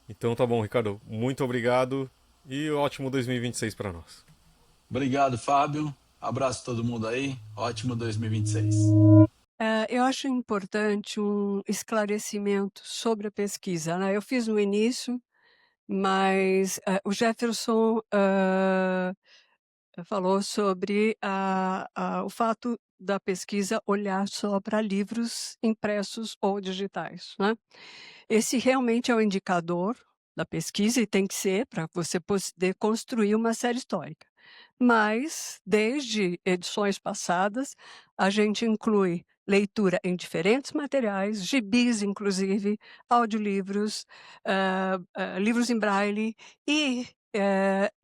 Então tá bom, Ricardo. Muito obrigado e ótimo 2026 para nós. Obrigado, Fábio. Abraço a todo mundo aí. Ótimo 2026. Eu acho importante um esclarecimento sobre a pesquisa, né? Eu fiz no início, mas o Jefferson falou sobre o fato da pesquisa olhar só para livros impressos ou digitais, né? Esse realmente é o indicador da pesquisa e tem que ser para você poder construir uma série histórica. Mas, desde edições passadas, a gente inclui leitura em diferentes materiais, gibis, inclusive, audiolivros, livros em braille e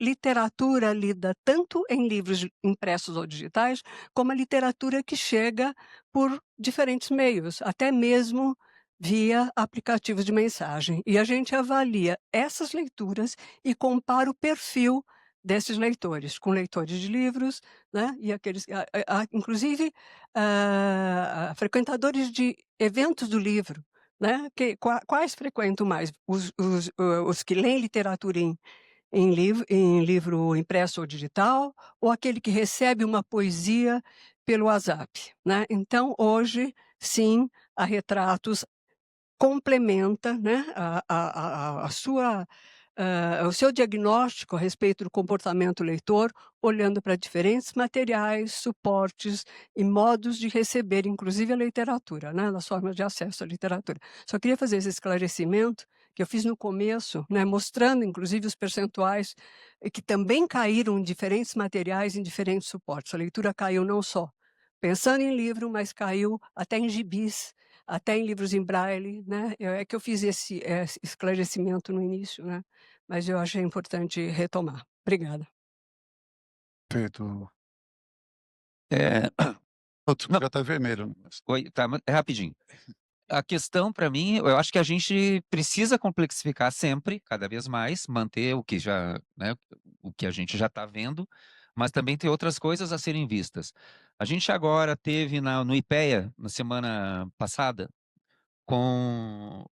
literatura lida tanto em livros impressos ou digitais, como a literatura que chega por diferentes meios, até mesmo via aplicativos de mensagem. E a gente avalia essas leituras e compara o perfil desses leitores, com leitores de livros, né, e aqueles, inclusive, frequentadores de eventos do livro, né, quais frequentam mais? Os que leem literatura em livro impresso ou digital, ou aquele que recebe uma poesia pelo WhatsApp, né? Então, hoje, sim, a Retratos complementa, né, a sua, o seu diagnóstico a respeito do comportamento leitor, olhando para diferentes materiais, suportes e modos de receber, inclusive a literatura, né, nas formas de acesso à literatura. Só queria fazer esse esclarecimento que eu fiz no começo, né, mostrando inclusive os percentuais que também caíram em diferentes materiais, em diferentes suportes. A leitura caiu não só pensando em livro, mas caiu até em gibis, até em livros em braille, né? É que eu fiz esse esclarecimento no início, né? Mas eu achei importante retomar. Obrigada. Perfeito. É, Outro não, já está vermelho. oi, tá, é rapidinho. A questão para mim, eu acho que a gente precisa complexificar sempre, cada vez mais, manter o que já, né, o que a gente já está vendo, mas também tem outras coisas a serem vistas. A gente agora teve no IPEA, na semana passada, com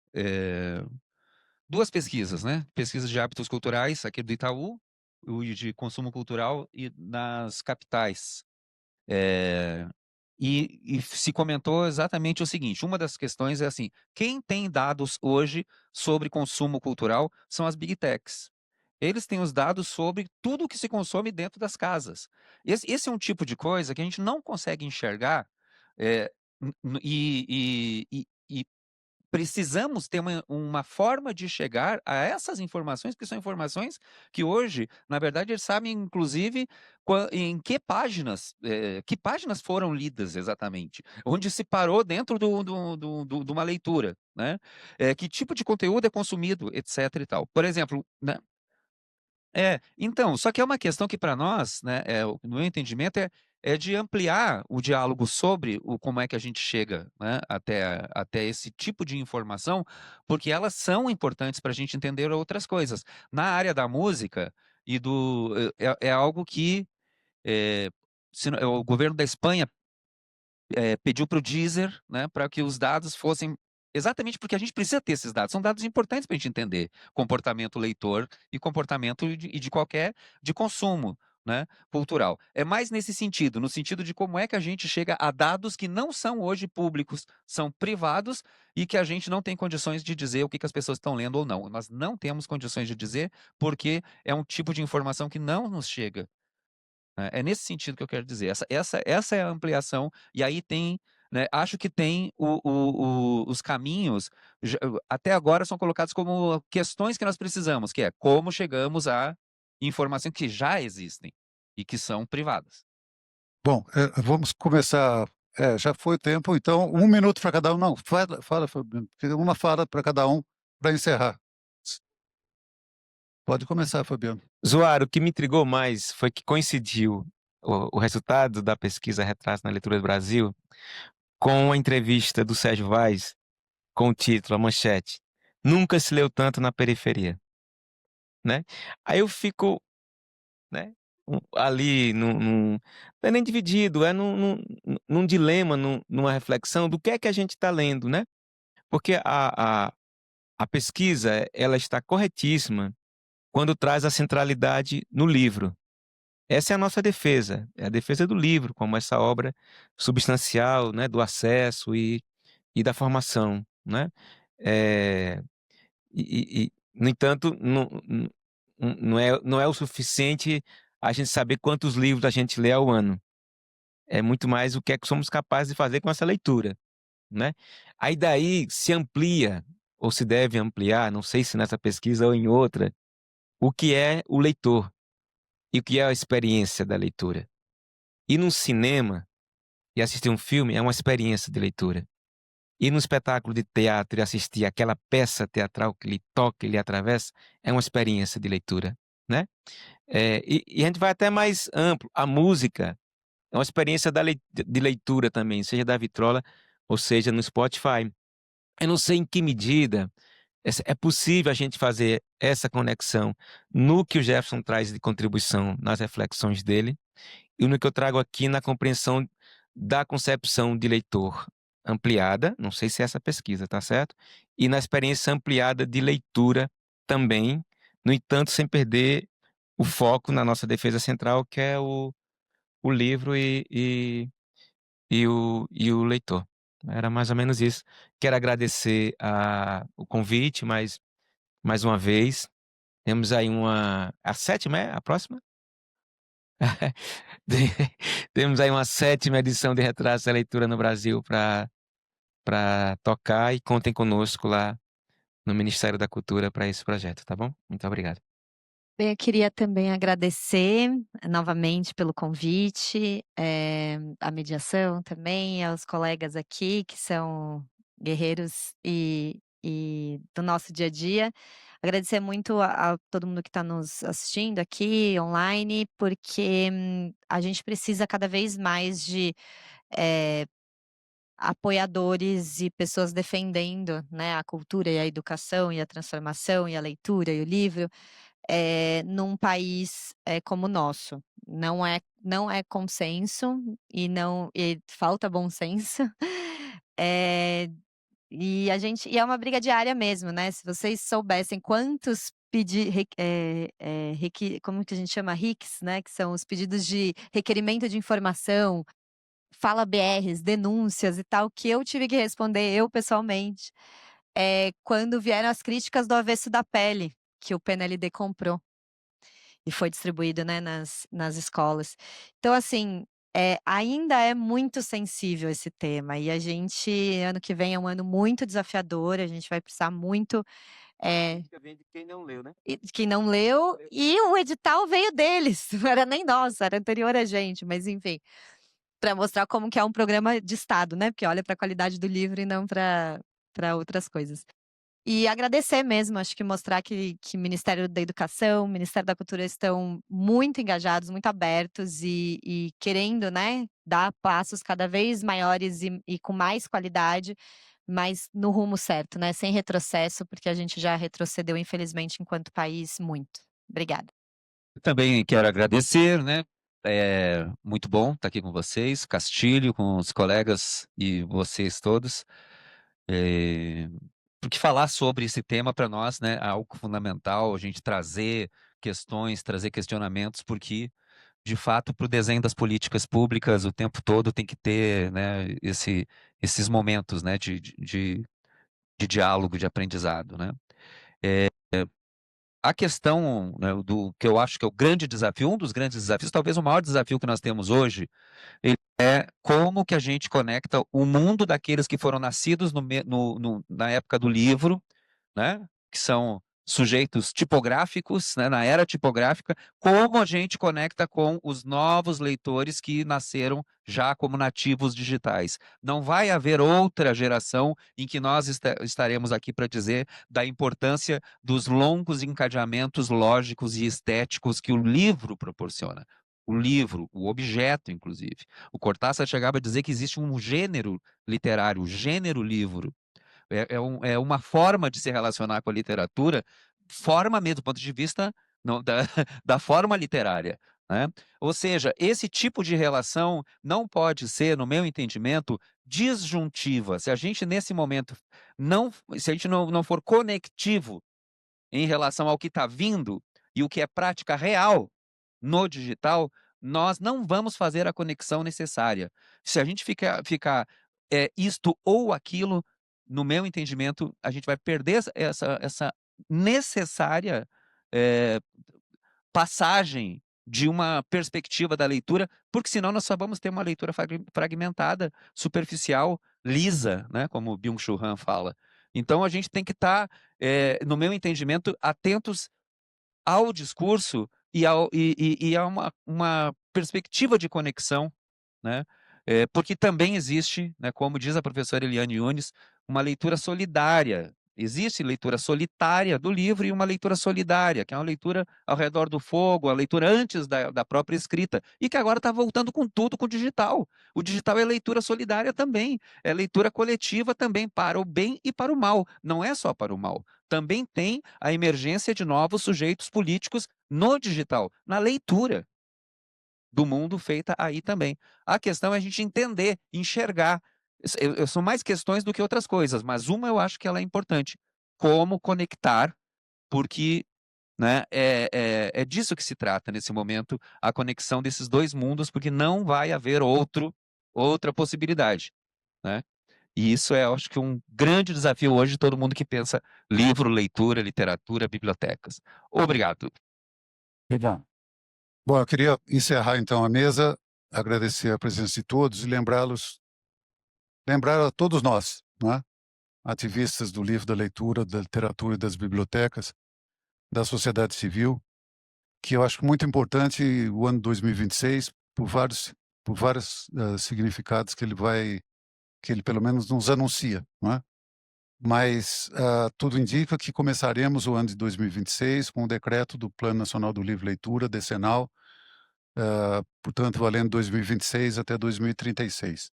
duas pesquisas, né? Pesquisas de hábitos culturais, aqui do Itaú, o de consumo cultural e nas capitais. E se comentou exatamente o seguinte: uma das questões é assim, quem tem dados hoje sobre consumo cultural são as Big Techs. Eles têm os dados sobre tudo o que se consome dentro das casas. Esse é um tipo de coisa que a gente não consegue enxergar é, e precisamos ter uma forma de chegar a essas informações, que são informações que hoje, na verdade, eles sabem, inclusive, em que páginas foram lidas exatamente, onde se parou dentro de uma leitura, né? Que tipo de conteúdo é consumido, etc. e tal. Por exemplo, né? Então, só que é uma questão que para nós, né, no meu entendimento, é de ampliar o diálogo sobre como é que a gente chega, né, até esse tipo de informação, porque elas são importantes para a gente entender outras coisas. Na área da música é algo que o governo da Espanha pediu para o Deezer, né, para que os dados fossem. Exatamente porque a gente precisa ter esses dados. São dados importantes para a gente entender comportamento leitor e comportamento de qualquer de consumo, né, cultural. É mais nesse sentido, no sentido de como é que a gente chega a dados que não são hoje públicos, são privados e que a gente não tem condições de dizer o que as pessoas estão lendo ou não. Nós não temos condições de dizer porque é um tipo de informação que não nos chega. É nesse sentido que eu quero dizer. Essa é a ampliação, e aí tem, né, acho que tem os caminhos, até agora são colocados como questões que nós precisamos, que é como chegamos a informações que já existem e que são privadas. Bom, vamos começar. Já foi o tempo, então 1 minuto para cada um. Não, fala, Fabiano. Uma fala para cada um para encerrar. Pode começar, Fabiano. Zoara, o que me intrigou mais foi que coincidiu o resultado da pesquisa Retratos na Leitura do Brasil com a entrevista do Sérgio Vaz com o título, a manchete, Nunca se leu tanto na periferia, né? Aí eu fico, né, ali não é nem dividido, é num dilema, numa reflexão do que é que a gente está lendo, né? Porque a pesquisa, ela está corretíssima quando traz a centralidade no livro. Essa é a nossa defesa, é a defesa do livro, como essa obra substancial, né, do acesso e da formação, né? No entanto, não é o suficiente a gente saber quantos livros a gente lê ao ano. É muito mais o que é que somos capazes de fazer com essa leitura, né? Aí daí se amplia, ou se deve ampliar, não sei se nessa pesquisa ou em outra, o que é o leitor e o que é a experiência da leitura. Ir num cinema e assistir um filme é uma experiência de leitura. Ir num espetáculo de teatro e assistir aquela peça teatral que lhe toca e lhe atravessa é uma experiência de leitura, né? E a gente vai até mais amplo. A música é uma experiência de leitura também, seja da vitrola ou seja no Spotify. Eu não sei em que medida é possível a gente fazer essa conexão no que o Jefferson traz de contribuição nas reflexões dele e no que eu trago aqui na compreensão da concepção de leitor ampliada, não sei se é essa pesquisa, tá certo? E na experiência ampliada de leitura também, no entanto, sem perder o foco na nossa defesa central, que é o livro e o leitor. Era mais ou menos isso. Quero agradecer o convite mais uma vez. Temos aí a sétima, a próxima? Temos aí uma 7ª edição de Retratos da Leitura no Brasil para tocar, e contem conosco lá no Ministério da Cultura para esse projeto, tá bom? Muito obrigado. Bem, eu queria também agradecer novamente pelo convite, a mediação também, aos colegas aqui que são guerreiros do nosso dia a dia. Agradecer muito a todo mundo que está nos assistindo aqui online, porque a gente precisa cada vez mais de apoiadores e pessoas defendendo, né, a cultura e a educação e a transformação e a leitura e o livro, num país como o nosso. Não é consenso e falta bom senso. E é uma briga diária mesmo, né? Se vocês soubessem quantos como que a gente chama? RICs, né? Que são os pedidos de requerimento de informação, fala BRs, denúncias e tal, que eu tive que responder, eu pessoalmente, quando vieram as críticas do Avesso da Pele, que o PNLD comprou e foi distribuído, né, nas escolas. Então, assim, ainda é muito sensível esse tema, e a gente, ano que vem é um ano muito desafiador, a gente vai precisar muito. Vem de quem não leu, né? De quem não leu, e o edital veio deles, não era nem nosso, era anterior a gente, mas enfim, para mostrar como que é um programa de Estado, né? Porque olha para a qualidade do livro e não para outras coisas. E agradecer mesmo, acho que mostrar que o Ministério da Educação, o Ministério da Cultura estão muito engajados, muito abertos e querendo, né, dar passos cada vez maiores e com mais qualidade, mas no rumo certo, né, sem retrocesso, porque a gente já retrocedeu, infelizmente, enquanto país, muito. Obrigada. Eu também quero agradecer, né? É muito bom estar aqui com vocês, Castilho, com os colegas e vocês todos. Porque falar sobre esse tema para nós, né, é algo fundamental, a gente trazer questões, trazer questionamentos, porque, de fato, para o desenho das políticas públicas, o tempo todo tem que ter, né, esses momentos, né, de diálogo, de aprendizado, né? A questão, né, do que eu acho que é o grande desafio, um dos grandes desafios, talvez o maior desafio que nós temos hoje, ele é como que a gente conecta o mundo daqueles que foram nascidos na época do livro, né, que são sujeitos tipográficos, né, na era tipográfica, como a gente conecta com os novos leitores que nasceram já como nativos digitais. Não vai haver outra geração em que nós estaremos aqui para dizer da importância dos longos encadeamentos lógicos e estéticos que o livro proporciona. O livro, o objeto, inclusive. O Cortázar chegava a dizer que existe um gênero literário, o gênero livro. É uma forma de se relacionar com a literatura, forma mesmo, do ponto de vista da forma literária, né? Ou seja, esse tipo de relação não pode ser, no meu entendimento, disjuntiva. Se a gente, nesse momento, se a gente não for conectivo em relação ao que está vindo e o que é prática real no digital, nós não vamos fazer a conexão necessária. Se a gente ficar isto ou aquilo, no meu entendimento, a gente vai perder essa necessária passagem de uma perspectiva da leitura, porque senão nós só vamos ter uma leitura fragmentada, superficial, lisa, né, como o Byung-Chul Han fala. Então a gente tem que estar, no meu entendimento, atentos ao discurso e a uma perspectiva de conexão, né? Porque também existe, né, como diz a professora Eliane Yunes, uma leitura solidária Existe leitura solitária do livro e uma leitura solidária, que é uma leitura ao redor do fogo, a leitura antes da própria escrita, e que agora está voltando com tudo com o digital. O digital é leitura solidária também, é leitura coletiva também, para o bem e para o mal, não é só para o mal. Também tem a emergência de novos sujeitos políticos no digital, na leitura do mundo feita aí também. A questão é a gente entender, enxergar. São mais questões do que outras coisas, mas uma eu acho que ela é importante. Como conectar, porque, né, é disso que se trata nesse momento, a conexão desses dois mundos, porque não vai haver outra possibilidade, né? E isso é, eu acho que um grande desafio hoje de todo mundo que pensa livro, leitura, literatura, bibliotecas. Obrigado. Legal. Bom, eu queria encerrar então a mesa, agradecer a presença de todos e lembrar a todos nós, né, ativistas do livro, da leitura, da literatura e das bibliotecas, da sociedade civil, que eu acho muito importante o ano 2026 por vários significados que ele pelo menos nos anuncia, né? Mas tudo indica que começaremos o ano de 2026 com o decreto do Plano Nacional do Livro e Leitura, decenal, portanto, valendo 2026 até 2036.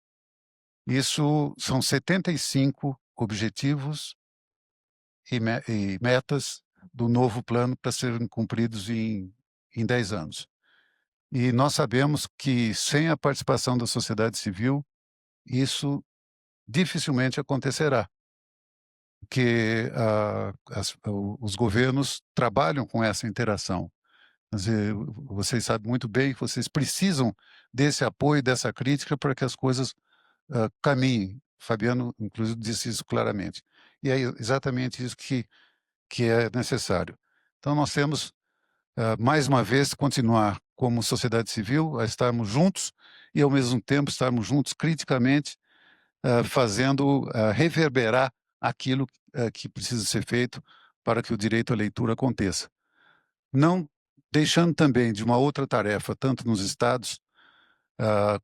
Isso são 75 objetivos e metas do novo plano para serem cumpridos em 10 anos. E nós sabemos que, sem a participação da sociedade civil, isso dificilmente acontecerá, porque os governos trabalham com essa interação. Quer dizer, vocês sabem muito bem que vocês precisam desse apoio, dessa crítica para que as coisas caminhem. Fabiano, inclusive, disse isso claramente. E é exatamente isso que é necessário. Então, nós temos, mais uma vez, continuar como sociedade civil, a estarmos juntos e, ao mesmo tempo, estarmos juntos criticamente, fazendo reverberar aquilo que precisa ser feito para que o direito à leitura aconteça. Não deixando também de uma outra tarefa, tanto nos estados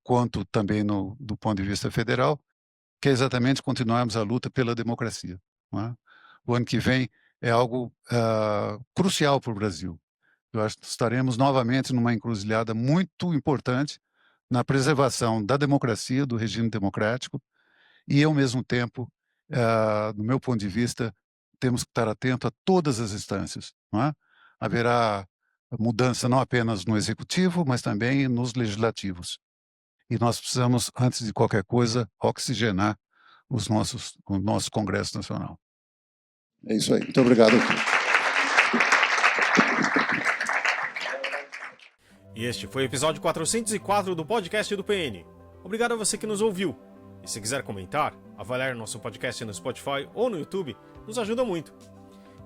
quanto também do ponto de vista federal, que é exatamente continuarmos a luta pela democracia, não é? O ano que vem é algo crucial para o Brasil. Eu acho que estaremos novamente numa encruzilhada muito importante na preservação da democracia, do regime democrático, e, ao mesmo tempo, do meu ponto de vista, temos que estar atentos a todas as instâncias, não é? Haverá mudança não apenas no executivo, mas também nos legislativos. E nós precisamos, antes de qualquer coisa, oxigenar o nosso Congresso Nacional. É isso aí. Muito obrigado. E este foi o episódio 404 do podcast do PN. Obrigado a você que nos ouviu. E se quiser comentar, avaliar nosso podcast no Spotify ou no YouTube, nos ajuda muito.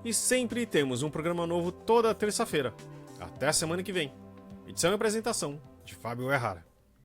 E sempre temos um programa novo toda terça-feira. Até a semana que vem. Edição e apresentação de Fábio Errara.